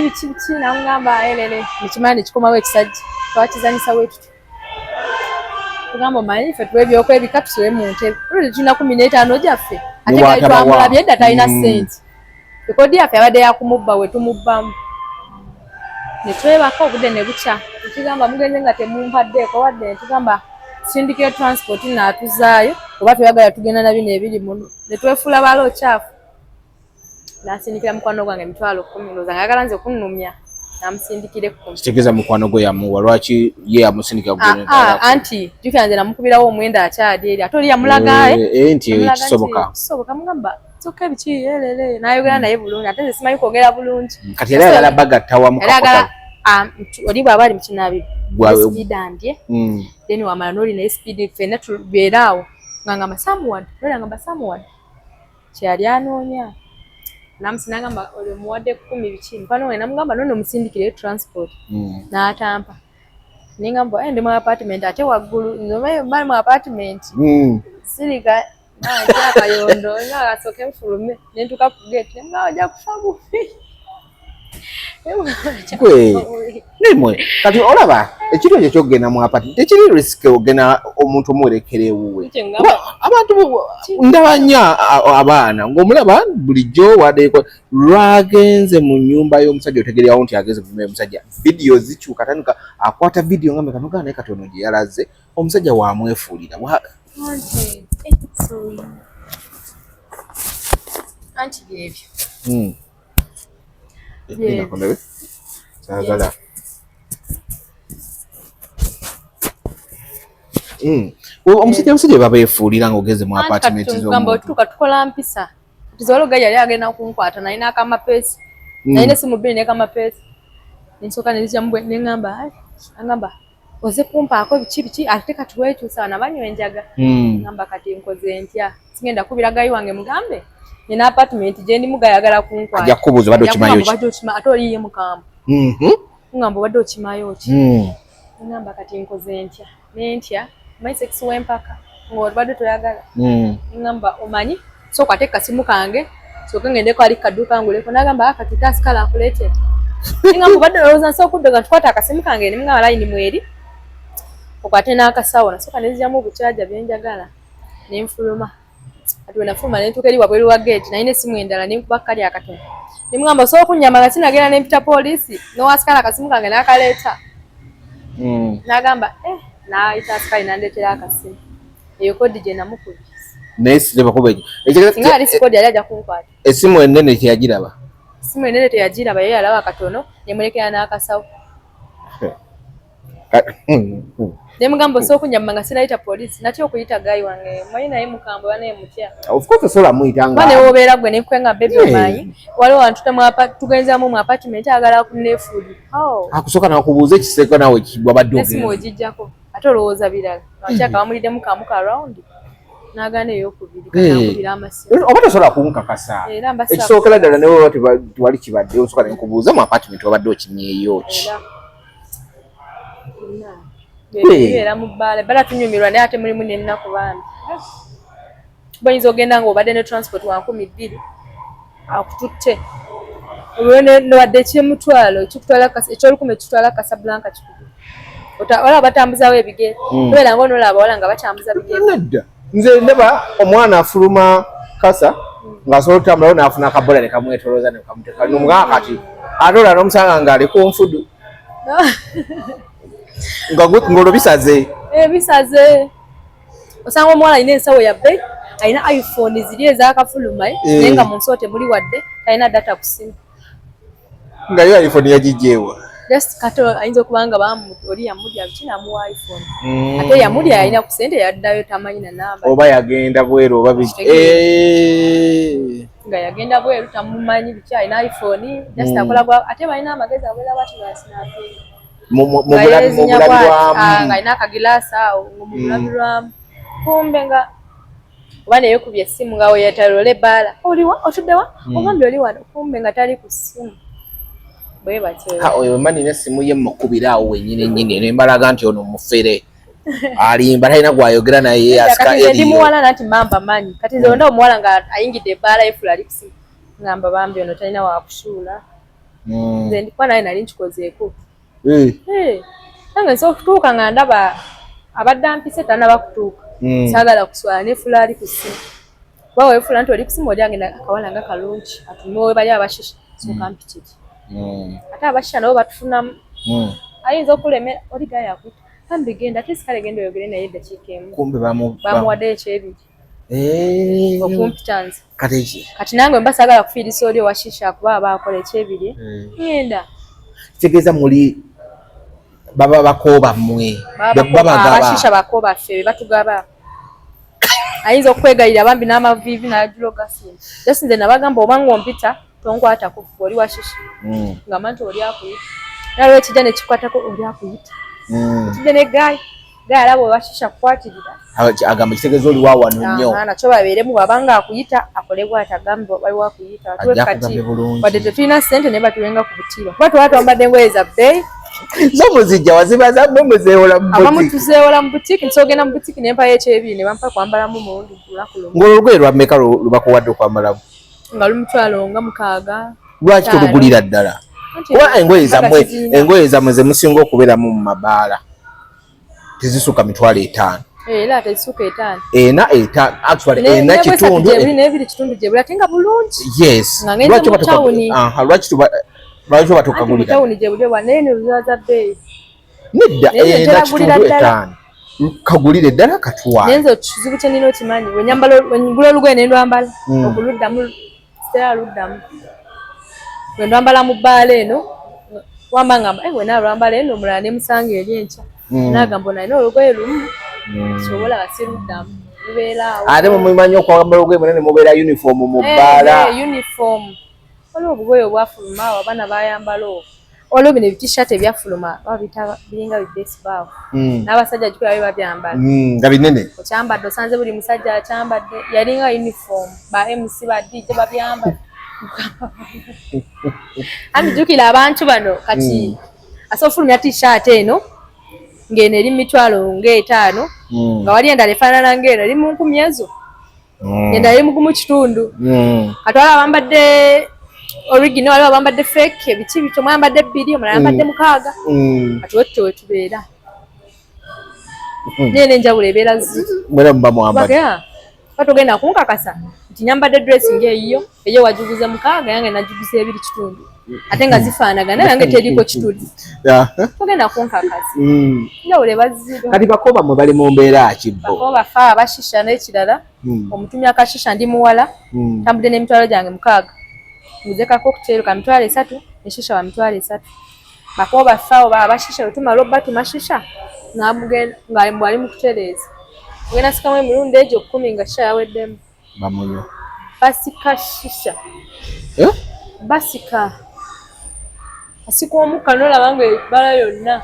[SPEAKER 1] biki namugamba elele nekimanyi nekikomawo ekisajja twakizanyisa wetuti tugamba omanyi ffe tuwa ebyokwebika tusibe mu ntebe olwo tulina 15 gyaffe ate gali twamulabye edda talina ssente ekodi yaffe abadde yakumubba we tumubbamu netwebaka obudde ne bukya netugamba mugenze nga temumpaddeko wadde netugamba sindikira transport naatuzaayo oba tweyagala tugenda na bino ebiri muno netwefuula bala okyafu nasindikira mukwano gwange emitwalo 10 ndowooza ngayagala nze okunnumya namusindikire ku
[SPEAKER 2] kitegeza mukwano gwe yamuwa lwaki ye amusindika gwe
[SPEAKER 1] anti tukanze namukubirawo omwenda akyali eri ate oli yamulaga
[SPEAKER 2] nti
[SPEAKER 1] kisoboka mugamba soka bichi yelele nayogera naye bulungi ate simanyi kwogera bulungi
[SPEAKER 2] kati era yagala bagattawa mukakota
[SPEAKER 1] oli bwaba ali mukinabi speed andye then wamala noli na speed fena tubeerawo ngamba someone noli ngamba someone kyali anoonya namusinagamba oli muwadde 10 bichi mpano we namugamba none musindikire transport n'atampa ningamba ndi mu apartment ate waggulu nzobe bali mu apartment sirika na kayondo nga asoke mfulume nentuka ku gate nga ajja kufabu
[SPEAKER 2] nemwe kati olaba ekiro ekyo kyogenda mu apartment tekiri risk ogena omuntu omwerekere wuwe abantu ndabanya abaana ng'omulaba bulijjo wadeko lwagenze mu nyumba y'omusajja otegeryawo nti ageze ku musajja video zikyuka tanuka akwata video ngambe kanoga naye katono gye yalaze omusajja wamwefuulira
[SPEAKER 1] anti byebyo
[SPEAKER 2] kondewe sagala omusajja baba yefuulira ng'ogeze mu apartment
[SPEAKER 1] z'omuntu tuka tukola mpisa tizolo gaya yali agenda kunkwata nalina akamapesi nalina simu bbiri n'akamapesi nsooka nezija mbwe neŋŋamba angamba oze kumpaako biki ate kati weekyusa nabanywa enjaga ngamba kati nkoze ntya sigenda kubira gayi wange mugambe nina apartment gye ndi mugayagala kunkwata
[SPEAKER 2] ajja kubuuza badde okimayo ki
[SPEAKER 1] ate oliye mukamba ngamba badde okimayo ki ngamba kati nkoze ntya nentya my sex wempaka ng'obadde toyagala ngamba omanyi sooka ate kasimu kange sooka ngendeko ali kadduuka nguleko nagamba akakitasikala akuleete ngamba badde olowooza nsobola okuddoga ntukwata akasimu kange nimugamba layini mweri okwate n'akasawo nasooka nezijjamu obukyaja byenjagala nenfuluma ati we nafuluma nentuuka eri wabweru wa gate nalina essimu endala nenkuba kali akatono nemugamba osobola okunyama nga sinagenda nempita poliisi nowasikala akasimu kange n'akaleeta n'agamba n'ayita asikali n'andeetera akasimu eyo kodi gye namukubye
[SPEAKER 2] naye sibakubejo
[SPEAKER 1] singa ali sikodi yali ajja kunkwata
[SPEAKER 2] essimu ennene teyagiraba
[SPEAKER 1] essimu ennene teyagiraba ye yalaba akatono nemulekera n'akasawo nemugamba osobola okunyama nga sinayita poliisi natya okuyita gayi wange manyi naye mukambwe banaye mutya
[SPEAKER 2] of course osobola muyitanga
[SPEAKER 1] bane wobeera gwe nekwenga bebi omanyi waliwo wantu tugenzamu mu apartment agala kunefuudi
[SPEAKER 2] akusooka nakubuuza ekiseko nawe wabadde
[SPEAKER 1] esimu ogijjako ate olowooza birala akyaka bamuliddemu kamuka around n'agaana ey'okubiri kanakubira amasimu
[SPEAKER 2] oba tosobola kunkakasa ekisookera ddala newe tiwali kibadde osooka nekubuuza mu apartment wabadde okimyeyo ki
[SPEAKER 1] era mu bbaala ebbala tunyumirwa naye ate mulimu n'ennaku bambi bayinza ogenda ng'obadde ne transport wa 2,000 akututte olwo newadde eky'emitwalo eky'olukumi ekitwala Casablanca kikubi olaba batambuzawo ebigere tobeera ng'onoolaba wala nga batambuza bigere
[SPEAKER 2] nze ndaba omwana afuluma kasa ng'asobola okutambulawo n'afuna akabola ne kamwetolooza ne kamuteka nomugamba kati ate olala n'omusanga ng'aliko nfudu ng'olwo bisaze
[SPEAKER 1] bisaze osanga omuwala alina ensawo yabbe alina iPhone ziri ezakafuluma naye nga mu nsi ote muli wadde talina data ku simu
[SPEAKER 2] nga yo iPhone yagijjeewa
[SPEAKER 1] just kato ayinza okuba nga oli yamulya biki namuwa iPhone ate yamulya yalina ku sente yaddayo tamanyi na namba
[SPEAKER 2] oba yagenda bweru oba biki
[SPEAKER 1] nga yagenda bweru tamumanyi biki alina iPhone just akola ate balina amagezi abwera bati basinapinga
[SPEAKER 2] mu bulabi bwamu
[SPEAKER 1] nga alina akagilasi awo mu bulabi lwamu kumbe nga oba neyekubye essimu nga weyetalola ebbaala oliwa otuddewa ogambi oli wano kumbe nga tali ku ssimu bwe batyo
[SPEAKER 2] oyo mani n'essimu ye mukubira awo wennyini nnyini nembalaga nti ono mufere alimba talina gwayogera naye asika eriyo
[SPEAKER 1] ndi muwala nati mamba manyi kati nze onda omuwala nga ayingidde ebbaala efula ali kusimu ngamba bambi ono talina wakusuula nze ndikuba naye nali nkikozeeko nange nsobola okutuuka nga ndaba abadde ampise tanaba kutuuka saagala kuswala n'efula ali ku ssimu kuba weefula nti oli ku ssimu oli agenda akawala nga kalungi atumiwe we bali abashisha sooka mpikiki ate abashisha nabo batufunamu ayinza okulemera oli gayo akuta kambi genda ate sikale genda oyogere naye eddakiika emu
[SPEAKER 2] kumbe
[SPEAKER 1] bamuwadde ekyebiri okumpitanze kati nange mba saagala kufiirisa oli owashisha kuba aba akola ekyebiri ngenda
[SPEAKER 2] kitegeeza muli baba bakoba mmwe
[SPEAKER 1] abashisha bakoba ffe batugaba ayinza okwegayira bambi n'amavivi n'ajulo gasinze jasinze nabagamba obanga ompita tonkwata ku oli washisha nga mantu oli akuyita nalwe kijja ne kikwatako oli akuyita kijja ne gayi alaba washisha kukwatirira
[SPEAKER 2] agamba kitegeeza oli waawano nnyo
[SPEAKER 1] nakyo babeeremu wabanga akuyita akolebwa atagamba waliwo akuyita atuwekati wadde tetulina ssente naye batuwenga ku butiibwa kuba tuba twambadde engoye za bbeeyi
[SPEAKER 2] zomuzijja wazibaza mwe muzeewola mu butiki
[SPEAKER 1] abamu tuzeewola mu butiki nsogenda mu butiki nempa y'ekyebiri ne bampa kwambalamu mulundi lunaku lumu
[SPEAKER 2] ng'olugoye lwa mmeka lubakuwadde okwambalamu
[SPEAKER 1] nga lumutwalo nga 6
[SPEAKER 2] lwaki tolugulira ddala kuba engoye zammwe ze musinga okubeeramu mu mabaala tezisuka 5,000
[SPEAKER 1] era tezisuka 5
[SPEAKER 2] ena kitundu
[SPEAKER 1] n'ebiri kitundu gye buli ate nga bulungi
[SPEAKER 2] yes lwaki batukagulira
[SPEAKER 1] tawuni gye buli wanene luzaza bbeeyi
[SPEAKER 2] nedda ena kitundu 5 kagulire ddala katwala
[SPEAKER 1] nenze ekizibu kye nina okimanyi wenyambala olugoye ne ndwambala okuluddamu sitera luddamu we ndwambala mu bbaala eno wamba ngamba wena lwambala eno omulala ne musanga eri enkya nagamba onalina olugoye lumu sobola basiruddamu lubeeraawo
[SPEAKER 2] ate mumanyi okwambala olugoye mwena ne mubeera uniform mu bbaala
[SPEAKER 1] uniform waliwo obugoye obwafuluma awo abaana bayambala olwo bino ebitishati ebyafuluma babita biringa bibesibaawo n'abasajja jukira babyambala
[SPEAKER 2] nga binene
[SPEAKER 1] okyambadde osanze buli musajja akyambadde yalinga uniform ba MC ba DJ babyambala andi jukira abantu bano kati asofulumya tishati eno ng'eno eri 5,000 nga wali endala efaanana ng'eno eri mu 10 ezo endala eri mu 1 katwala abambadde original waliwo abambadde fake ebiki bityo mwambadde 2 omulala yambadde 6 kati wetto wetubeera nene enjawulo ebeera
[SPEAKER 2] mwera muba mwambadde
[SPEAKER 1] batogenda kunkakasa nti nyambadde dressing eyiyo eyo wajuguze 6 yange najuguze 2 kitundu ate nga zifaanagana yange teriko kitundu togenda kunkakasa njawulo ebaziro
[SPEAKER 2] kati bakoba mwe bali mu mbeera kibbo
[SPEAKER 1] bakoba fa abashisha n'ekirala omutumya akashisha ndi muwala tambudde n'emitwalo gyange 6 muzeka cocktail ka 3 neshisha wa 3 bakoba fa oba abashisha otumala obatu mashisha namugenda nga mbali mu kutereza ngena sikamwe mirundi ejo 10 nga shisha yaweddemu
[SPEAKER 2] bamuyo
[SPEAKER 1] basika shisha basika asiko omuka nolabanga ebbala yonna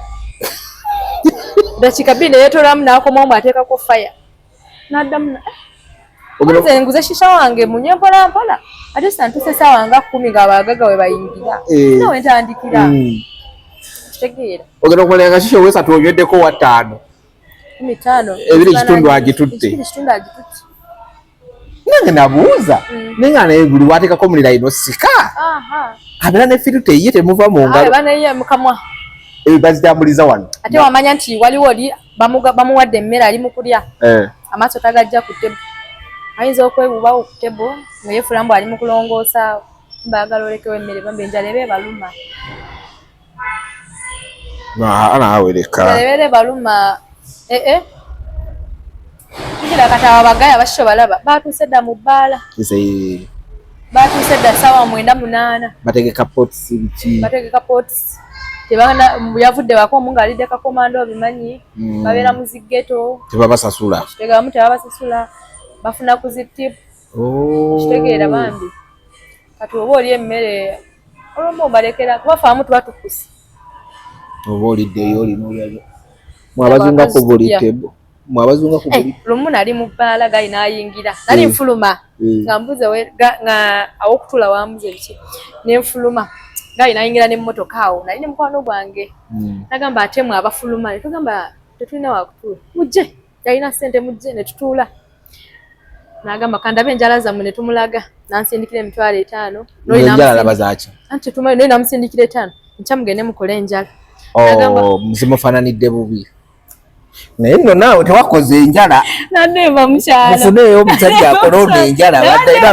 [SPEAKER 1] dakika 2 yetolamu n'akomamu ateekako fire n'addamu nze nguze shisha wange munye mpolampola ate santuse essaawa nga 10 nga abagaga we bayingira nawe ntandikira kitegeera
[SPEAKER 2] ogenda okukolera nga shisha owesatu onywedeko wa 5 ebiri kitundu agitutte nange nabuuza nenga naye buli wateekako mulira ino sika abeera ne filute ye temuva mu ngalo ebyo bazitambuliza wano
[SPEAKER 1] ate wamanya nti waliwo oli bamuwadde emmere ali mu kulya amaaso tagajja ku tebo ayinza okwebubawo ku tebo nga ye fulambu ali mu kulongoosa baagala olekewo emmere bambe enjala eba ebaluma
[SPEAKER 2] anawereka
[SPEAKER 1] ebeera ebaluma tugira kati abo abagaya bashisho balaba batuuse dda mu bbaala batuuse dda ssaawa 9:08
[SPEAKER 2] bategeka pots biki
[SPEAKER 1] bategeka pots yavudde wakomu ng'alidde kakomando obimanyi babeera mu ziggeto
[SPEAKER 2] tebabasasula
[SPEAKER 1] kitegeeramu tebabasasula bafuna ku zitipu kitegeera bambi kati oba oli emmere olwomu obalekera kuba faamu tuba tukusi
[SPEAKER 2] oba oliddeyo olina mwabazunga ku buli tebo mwabazunga ku buli
[SPEAKER 1] lumu nali mu bbaala gali n'ayingira nali nfuluma nga mbuze nga aw'okutula wambuze biki nenfuluma gali n'ayingira n'emmotoka awo nali ne mukwano gwange nagamba ate mwe abafuluma ne tugamba tetulina wakutuula mujje yalina ssente mujje ne tutuula nagamba kandabe enjala zammwe ne tumulaga nansindikira 5,000
[SPEAKER 2] n'enjala zaki
[SPEAKER 1] anti tumanyi naye namusindikira 5 nkya mugende mukole enjala
[SPEAKER 2] zimufaananidde bubi naye nno naawe tewakoze enjala
[SPEAKER 1] nademba mukyalo
[SPEAKER 2] mufuneeyo omusajja akolonda enjala
[SPEAKER 1] nademba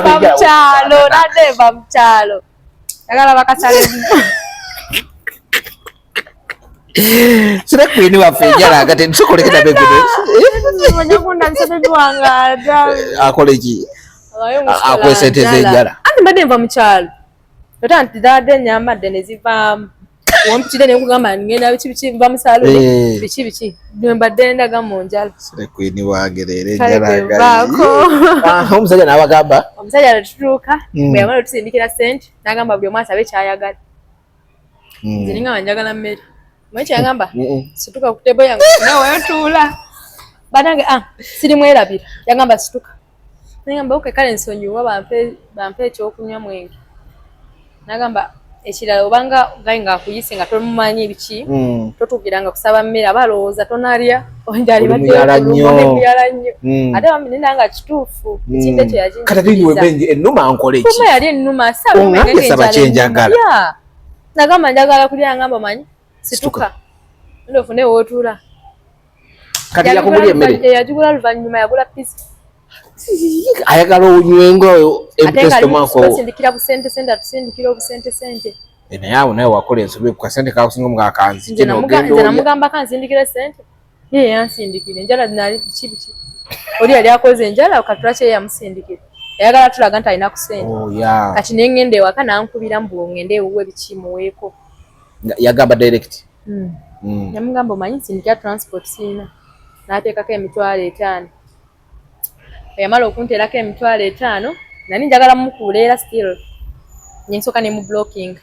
[SPEAKER 1] mukyalo yagala bakasale
[SPEAKER 2] sire kwini waffe enjala agate tukolekera akole ki akwesenteza enjala
[SPEAKER 1] andi mbadde nva mukyalo ota nti dadde enyamadde ne zivaamu wampitire ne kugamba ngenda bichi mba musalo bichi mbadde ndaga mu njala
[SPEAKER 2] sire kwini wagerere njala omusajja n'abagamba
[SPEAKER 1] omusajja atutuuka bwe yamala tusindikira sente n'agamba buli omu asabe kyayagala zininga wanjagala mmere mwechi yagamba situka ku tebo yange nawe yatuula banange siri mwerabira yagamba situka nagamba okay kale nsonyiwa bampe ekyokunywa mwenge nagamba ekirala obanga gainga akuyise nga tomumanyi biki totugiranga kusaba mmere abalowooza tonalya onjali
[SPEAKER 2] badde nnyo
[SPEAKER 1] ate bamene nga kituufu ekinde kye yakinjira
[SPEAKER 2] kata tiniwe benje ennuma nkola ki
[SPEAKER 1] kuma yali ennuma
[SPEAKER 2] saba kyenjagala
[SPEAKER 1] nagamba njagala kulya ngamba manyi situka ndo fune wotuula
[SPEAKER 2] kati yakugulya emmere
[SPEAKER 1] yagigula luvannyuma yagula pizza
[SPEAKER 2] ayagala onywengo empestomako
[SPEAKER 1] tusindikira busente sente atusindikira obusente sente
[SPEAKER 2] naye awo naye wakola ensobi ku kasente kakusinga mu kakanzi
[SPEAKER 1] nze namugamba kansindikire sente ye yansindikire enjala nali kibiki oli yali akoze enjala katula kye yamusindikira ayagala tulaga nti alina ku sente kati ne ngende ewaka nankubira mbu ngende ewuwe bikimuweeko
[SPEAKER 2] yagamba direct
[SPEAKER 1] yamugamba omanyi nsindikira transport siina n'ateekako $5,000 yamala okunteerako $5,000 nani njagala mukuula era still nensooka ne mu blocking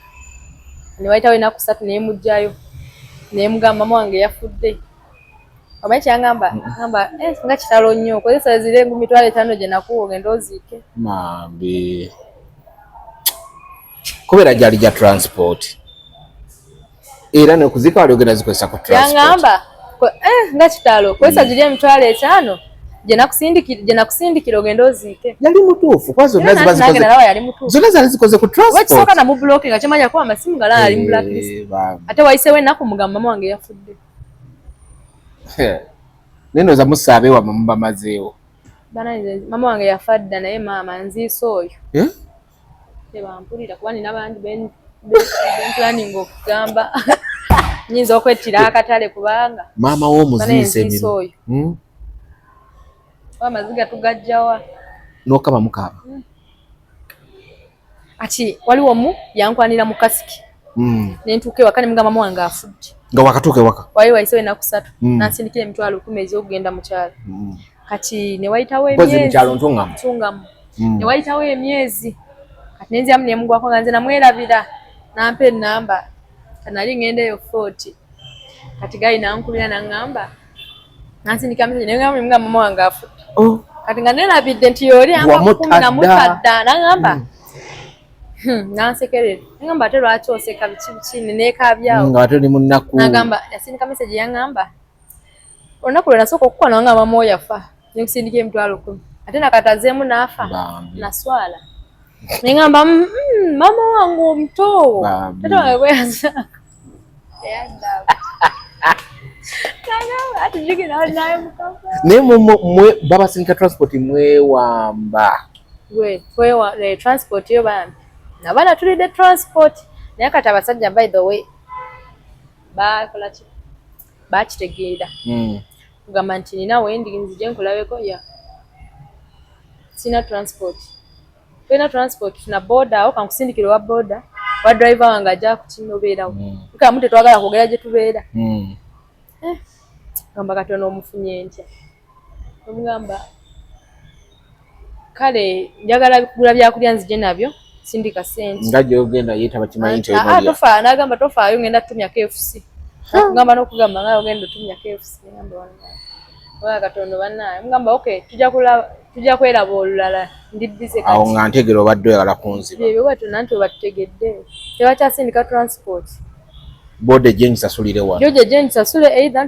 [SPEAKER 1] ne wayitawo ennaku 3 ne mujjayo ne mugamba mama wange yafudde omanyi kyangamba ngamba nga kitalo nnyo kozesa zire $5,000 gye nakuwa ogenda oziike
[SPEAKER 2] mambi kubeera gyali gya transport era nekuziika wali ogenda zikozesa ku transport
[SPEAKER 1] yangamba nga kitalo kozesa zire $5,000 je nakusindikira ogenda oziike
[SPEAKER 2] yali mutuufu kwa zonna zali zikoze ku transport
[SPEAKER 1] wakisooka na mu blocking nga kyemanya kuba amasimu gala ali mu blacklist ate wayiseewo ennaku mugamba mama wange yafudde
[SPEAKER 2] nenoza musaabe wamwe mubamazeewo
[SPEAKER 1] mama wange yafadda naye maama nziisa oyo tebampulira kuba nina bandi benplaning okugamba nyinza okwettira akatale kubanga
[SPEAKER 2] maama w'omuziisa emiro
[SPEAKER 1] oyo amaziga tugajjawa
[SPEAKER 2] n'okaba mukaba
[SPEAKER 1] ati waliwo mu yankwanira mu kasiki nentuuka ewaka ne mugamba mama wange afudde
[SPEAKER 2] nga wakatuuka ewaka
[SPEAKER 1] wali wayisewo ennaku 3 nansindikira $10,000 ez'okugenda mu kyalo kati ne wayitawo emyezi ntungamu ne wayitawo emyezi kati nenziramu ne mugwako nga nze namwerabira nampa ennamba kanali ngendeyo 40 kati gali nankubira naŋŋamba nansindika message naye ngamba mugamba mama wange afudde kati nga nerabidde nti yoli namutadda naŋŋamba nansekerera ngamba ate lwaki oseka biki nenekabyawo
[SPEAKER 2] nga ate oli munaku
[SPEAKER 1] nagamba yasindika message yaŋŋamba olunaku lwe nasooka okukuba nawanga mama oyo yafa nekusindika $10,000 ate nakatazeemu naafa naswala neŋŋamba mama wange omuto tate wange gweyazaka
[SPEAKER 2] naye mwe babasindika transport mwewamba
[SPEAKER 1] transport yo bambi nabaana tulidde transport naye kati abasajja by the way bakolaki bakitegeera kugamba nti nina wendi nzije nkulabeko sina transport tulina transport tuna boda awo kankusindikira wa boda wa driver wange ajja kukino obeerawo nkamu tetwagala kwogera gye tubeera gamba katono omufunye ntya omugamba kale njagala kugula byakulya nzije nabyo sindika sente
[SPEAKER 2] nga gyogenda yetaba kimanyi nti
[SPEAKER 1] tofa nagamba tofaayo ngenda tumya KFC ngamba n'okugamba nga ogenda otumya KFC ngamba wala katono bannaye mugamba okay tujja kweraba olulala ndi busy kati
[SPEAKER 2] awo nga ntegera obadde oyagala kunziba
[SPEAKER 1] ebyo bwatyo nanti obatutegedde tebakyasindika transport
[SPEAKER 2] bode gye nsasulire wano
[SPEAKER 1] joje gye nsasule either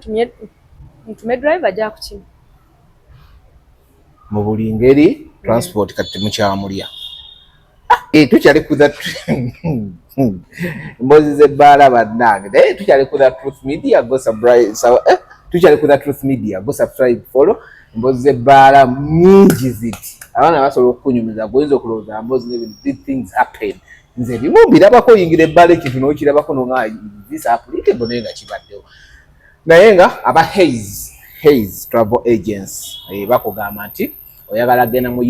[SPEAKER 1] ntume driver ajja kukima
[SPEAKER 2] mu buli ngeri transport kati temukyamulya tukyali kuza mbozi z'ebbaala bannange naye tukyali kuza Truth Media go subscribe follow mbozi z'ebbaala nyingi ziti abaana basobola okukunyumiza goyinza okulowooza mbozi n'ebintu big things happen nze bimu mbirabako oyingira ebbaala ekintu n'okirabako nonga this applicable naye nga kibaddewo naye nga aba Hayes Travel Agency bakugamba nti oyagala genda mu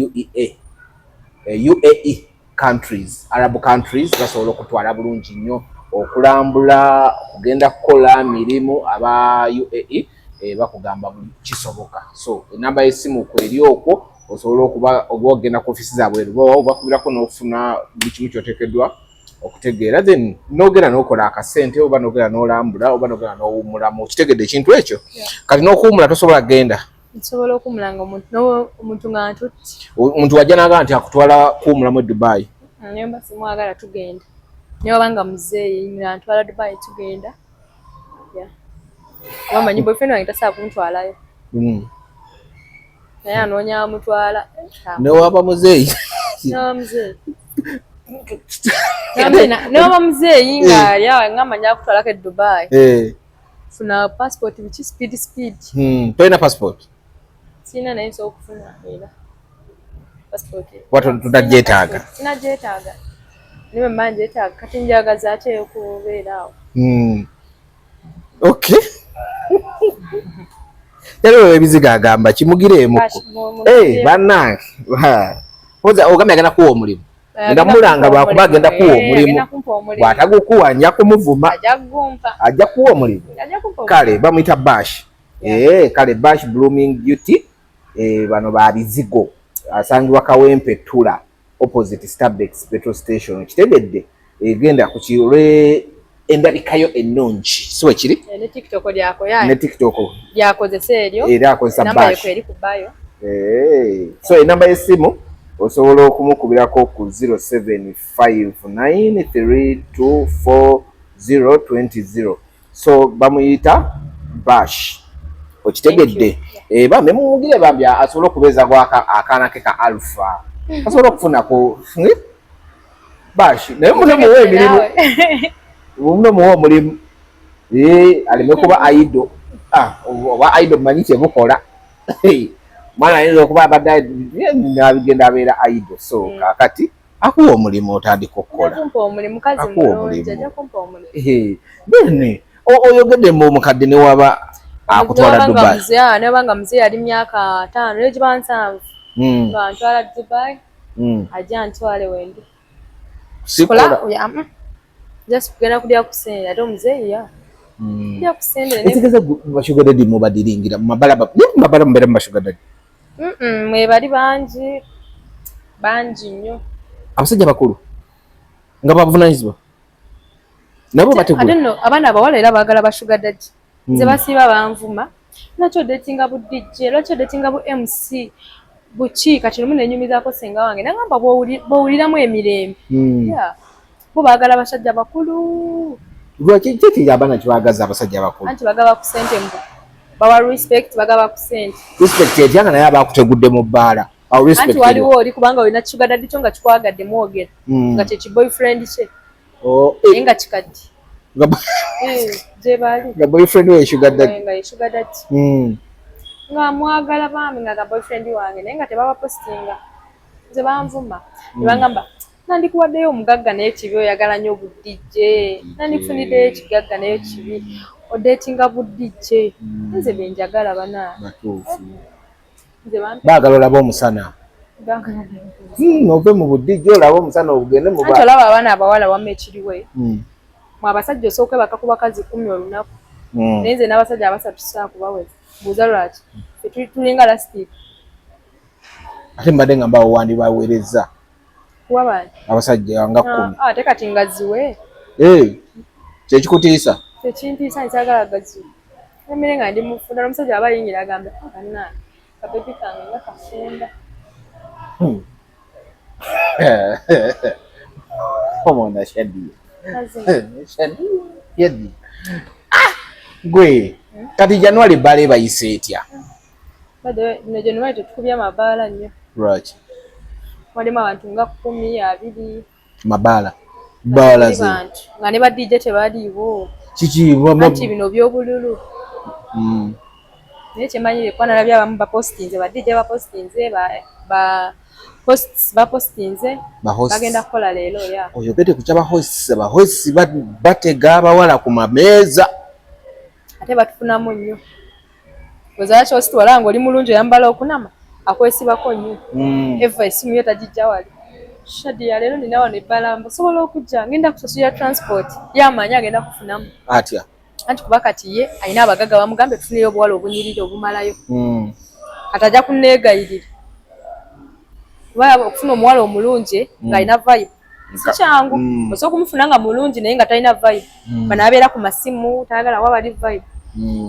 [SPEAKER 2] UAE countries, Arab countries, basobola okutwala bulungi nnyo okulambula kugenda kukola mirimu aba UAE bakugamba buli kisoboka. So enamba y'essimu ku eri okwo osobola okuba ogenda ku ofisi zaabwe bakubirako n'okufuna buli kimu kyoteekeddwa okutegeera, then n'ogenda n'okola akasente oba n'ogenda n'olambula oba n'ogenda n'owummulamu okitegedde ekintu ekyo. Kati n'okuwummula tosobola kgenda.
[SPEAKER 1] Nsobola okuwummula ng'omuntu nga ntutti. Omuntu
[SPEAKER 2] wajja n'agamba nti akutwala kuwummulamu e Dubai.
[SPEAKER 1] Naye mba simwagala tugenda. Naye oba nga muzeeyi nga ntwala Dubai tugenda. Wamanyi boyfriend wange tasobola kuntwalayo. Naye anoonya amutwala.
[SPEAKER 2] Ne waba muzeeyi?
[SPEAKER 1] Newaba muzeeyi ng'ali awo ng'amanya akutwalako e Dubai. Funa passport biki speed.
[SPEAKER 2] Tolina passport?
[SPEAKER 1] Sina naye nsobola okufuna era. Passport.
[SPEAKER 2] Watu tutagyetaaga?
[SPEAKER 1] Sinagyetaaga. Niwe mba ngyetaaga kati njagaza ate okubeera awo.
[SPEAKER 2] Okay. Yaliwo ebizigo agamba kimugireemuko. Bannange ogambye agenda kuwa omulimu. Nga mulanga lwakuba agenda kuwa omulimu. Bw'atagukuwa nja kumuvuma. Ajja kuwa omulimu. Kale bamuyita Bash. Kale Bash Blooming Beauty. Bano ba bizigo. Asangibwa Kawempe Tula opposite Starbucks petrol station. Kitegedde egenda ku kirwe endabikayo ennungi. So ekiri?
[SPEAKER 1] Ne TikTok lyako yaani.
[SPEAKER 2] Ne TikTok.
[SPEAKER 1] Yakozesa eryo.
[SPEAKER 2] Era akozesa Bash.
[SPEAKER 1] Namba yako eri ku bio.
[SPEAKER 2] So enamba y'essimu osobola okumukubirako ku 0759324020. So bamuyita Bash. Okitegedde? Bambe mumugire bambya asobola okubeeza gwaka akaana ke ka Alpha. Asobola okufuna ku Bash. Naye muno muwe emirimu. Muno muwe omulimu. Aleme kuba idol. Oba idol manyi kyemukola. Mwana ayinza okuba abadde nabigenda abeera idol. So kakati akuwa omulimu otandika okukola. Oyogedde mu mukadde ne waba akutwala Dubai.
[SPEAKER 1] Ne wabanga muzeeyi ali myaka 5 ne giba 7. Nga ntwala Dubai. Ajja ntwale wendi.
[SPEAKER 2] Sikola.
[SPEAKER 1] Just kugenda kulya kusende ate omuzeeyi ya. Kulya kusende ne.
[SPEAKER 2] Etegeza bashuga daddy mu badiringira mu mabala mbere mu bashuga daddy.
[SPEAKER 1] Mwe bali bangi nnyo.
[SPEAKER 2] Abasajja bakulu nga bavunanyizibwa nabo bategula.
[SPEAKER 1] I don't know, abaana abawala era baagala bashuga daddy. Nze basiiba banvuma. Lwaki odetinga bu DJ, lwaki odetinga bu MC, buki kati lumu nenyumizaako senga wange nagamba bw'owuliramu emirembe. Bo baagala basajja bakulu.
[SPEAKER 2] Lwaki kiki abaana kibagaza abasajja bakulu?
[SPEAKER 1] Anti bagaba ku ssente mbu bawa respect, bagaba ku ssente.
[SPEAKER 2] Respect etyanga naye abakutegudde mu bbaala.
[SPEAKER 1] Anti waliwo oli kubanga olina sugar daddy kyo nga kikwagadde mwogera nga kye boyfriend kye. Nga kikadde. Gye baali. Nga
[SPEAKER 2] boyfriend we sugar daddy.
[SPEAKER 1] Nga sugar daddy. Nga mwagala bambi nga boyfriend wange naye nga tebaba postinga. Nze banvuma. Ne bangamba nandikuwaddeyo omugagga naye kibi oyagala nnyo bu DJ. Nandifuniddeyo ekigagga naye kibi. Odetinga bu DJ. Nze benjagala bana.
[SPEAKER 2] Baagala olaba omusana. Ove mu budijjo olaba omusana obugende mu
[SPEAKER 1] anti olaba abaana abawala wamma ekiriwe. Mwe abasajja osooka baka ku bakazi 10 olunaku. Naye nze n'abasajja abasatu tusobola kubaweza. Buuza lwaki? Tulinga lastic.
[SPEAKER 2] Ate mbadde nga mbawo wandibaweereza.
[SPEAKER 1] Kuwabani?
[SPEAKER 2] Abasajja nga 10.
[SPEAKER 1] Ate kati ngaziwe.
[SPEAKER 2] Kyekikutiisa?
[SPEAKER 1] Kyekintiisa nkyagala gaziwe. Emere nga ndi mufunda n'omusajja aba ayingira agamba bannange kabebi kange nga kafunda.
[SPEAKER 2] Omwana Shadi. Shadi. Gwe kati January bale bayise etya?
[SPEAKER 1] Bade ne January tukubya amabala nnyo.
[SPEAKER 2] Lwaki?
[SPEAKER 1] Walimu abantu nga 10, 20.
[SPEAKER 2] Mabala. Bala ze.
[SPEAKER 1] Nga ne ba DJ tebaliiwo.
[SPEAKER 2] Kiki
[SPEAKER 1] anti bino by'obululu. Naye kyemanyire kwa nalabya abamu bapostinze ba DJ bapostinze ba hosts bapostinze bagenda kukola leero ya.
[SPEAKER 2] Oyogedde ku kyaba hosts ba hosts batega abawala ku mameeza.
[SPEAKER 1] Ate batufunamu nnyo. Wezala host wala ng'oli mulungi oyambala okunama akwesibako nnyo. Eva esimu yo tagijja wali. Shadia lero nina wano ebbala sobola okujja ngenda kusasulira transport yamanya agenda kufunamu
[SPEAKER 2] atya
[SPEAKER 1] anti kuba kati ye alina abagagga bamugambe tufuneyo obuwala obunyirira obumalayo atajja kunneegayirira kuba okufuna omuwala omulungi ng'alina vibe si kyangu osobola okumufuna nga mulungi naye nga talina vibe bano abeera ku masimu tayagala wa bali vibe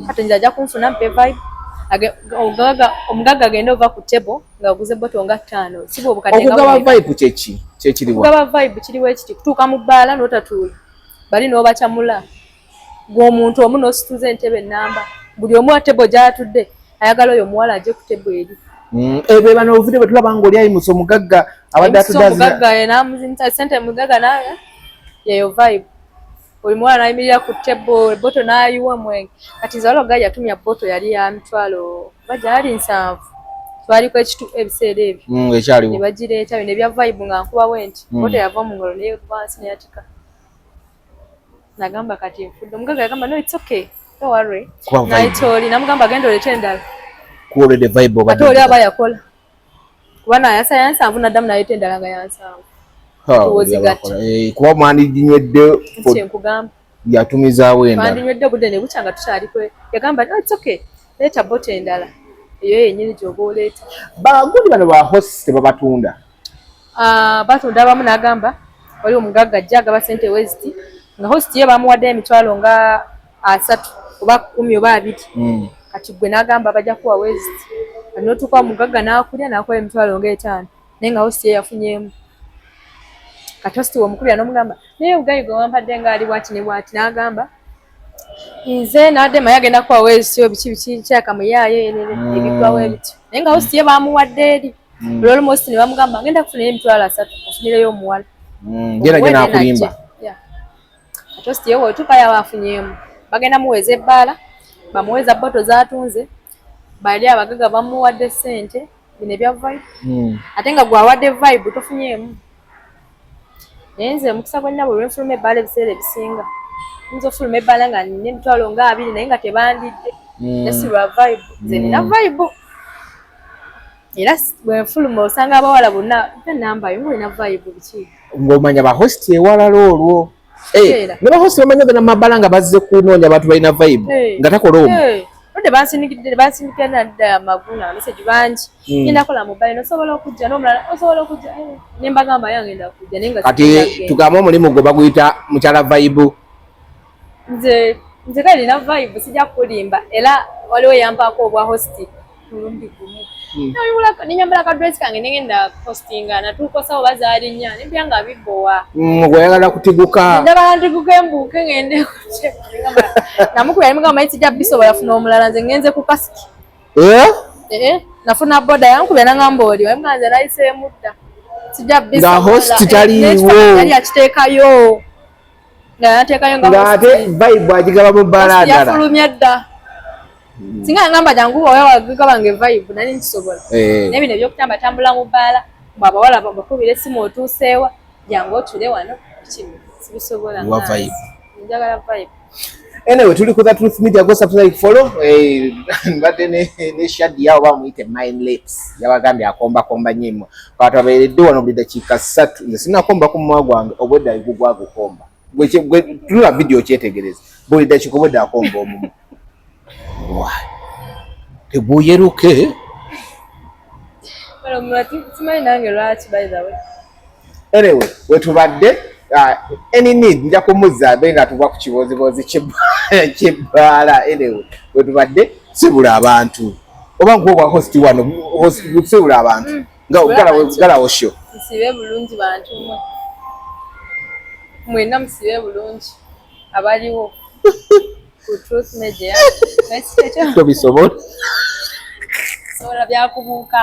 [SPEAKER 1] kati nze ajja kunfuna mpe vibe omugagga agenda ova ku table ng'aguze boto nga 5 si bwe obukadde nga
[SPEAKER 2] okugaba vibe kyekiriwa
[SPEAKER 1] okugaba vibe kiriwo ekiti kutuuka mu bbaala n'otatuula bali n'obakyamula gw'omuntu omu n'osituza entebe ennamba buli omu wa table gy'atudde ayagala oyo omuwala ajje ku table eri
[SPEAKER 2] ebe bano obuvudde bwe tulaba ng'oli ayimusa omugagga abadde
[SPEAKER 1] atudde n'amuzimisa ssente mugagga naye yeyo vibe buli muwala n'ayimirira ku table boto n'ayiwa omwenge kati nze waliwo yatumya boto yali ya mitwalo gyali 7 twaliko ekitu ebiseera ebyo
[SPEAKER 2] ekyaliwo
[SPEAKER 1] ne bagireeta bino ebya vibe nga nkubawo nti boto yava mu ngalo naye wansi neyatika nagamba kati nfudde omugagga yagamba no it's okay don't worry naitoli namugamba agenda olete endala
[SPEAKER 2] kuolede vibe
[SPEAKER 1] ate oli aba yakola kuba nayasa yansanvu naddamu nayeta endala nga yansanvu
[SPEAKER 2] kuba mwandiginywedde
[SPEAKER 1] nkugamba
[SPEAKER 2] yatumizaawo endala
[SPEAKER 1] mwandinywedde obudde ne bukya nga tukyaliko yagamba no it's okay leeta boto endala eyo yennyini gy'oba oleeta
[SPEAKER 2] bagundi bano ba host tebabatunda
[SPEAKER 1] batunda abamu n'agamba wali omugagga ajja agaba ssente west nga host ye bamuwadde emitwalo nga 3 oba 10 oba 2 kati gwe n'agamba bajja kuwa west n'otuuka omugagga n'akulya n'akola emitwalo nga 5 naye nga host ye yafunyemu kati host w'omukubya n'omugamba naye obugayi gwe wampadde ng'ali bwati ne bwati n'agamba nze n'adde maye agenda kuwa west yo biki kyakamuyaayo ebigwawo ebityo naye nga host ye bamuwadde eri olwolumu host ne bamugamba ngenda kufunayo emitwalo 3 ofunireyo omuwala
[SPEAKER 2] gye n'akulimba
[SPEAKER 1] kati host ye weotuuka yawe afunyemu bagenda muweeza ebbaala bamuweeza boto z'atunze bali abagagga bamuwadde ssente bino ebya vibe ate nga gwawadde vibe tofunyemu naye nze omukisa gwe nnabo olwenfuluma ebbaala ebiseera ebisinga nza ofuluma ebbaala nga nina emitwalo nga 2 naye nga tebandidde nesirwa vibe nze nina vibe era bwenfuluma osanga abawala bonna enambayo mulina vibe biki
[SPEAKER 2] ng'omanya bahosti ewalala olwo ne bahosti bamanya gana mabala nga bazze kunoonya abantu balina vibe nga takola omu
[SPEAKER 1] ode bansindikira nadda amaguna message bangi ngenda kola mobile nosobola okujja n'omulala osobola okujja nembagamba yange ngenda kujja naye nga
[SPEAKER 2] kati tugamba omulimu gwe baguyita mukyala vibe
[SPEAKER 1] nze kale nina vibe sijja kulimba era waliwo yampaako obwa hosti mulundi gumu ninyambala kadress kange nengenda postinga natuukosawo bazaali nnya nempya nga bibbowa
[SPEAKER 2] oyagala kutiguka
[SPEAKER 1] ndabala ntiguka embuuke ngende namukubya nimugamba naye sijja bisobola funa omulala nze ngenze ku kasiki nafuna boda yankubya nangamba oli wamugamba nze nayiseemudda sijja bisobola
[SPEAKER 2] nga hosti taliiwo
[SPEAKER 1] yali akiteekayo nga yateekayo
[SPEAKER 2] ng'ate vibe agigaba mu bbaala ndala
[SPEAKER 1] yafulumya dda singa yangamba jangu oyo wagigabanga vibe nali nkisobola naye bino ebyokutambatambula mu bbaala mbwe abawala bakubira essimu otuuseewa jangu otule wano sibisobola njagala vibe
[SPEAKER 2] anyway tuli ku The Truth Media go subscribe follow mbadde ne Shadia oba muyite Mind Lips yabagambye akomba nyimwe kati abeeredde wano buli dakiika 3 nze sinakomba ku mumwa gwange obwedda igugwagukomba gwe tulula video kyetegereza buli dakiika obwedda akomba omumu tebuyeruke anyway wetubadde any need nja kumuzza be nga tuva ku kibozibozi kyebbaala anyway wetubadde sibula abantu oba nkobwa host wano sibula abantu nga galawo sho
[SPEAKER 1] musibe bulungi bantu mwena musibe bulungi abaliwo ku Truth Media tobisobola byakubuuka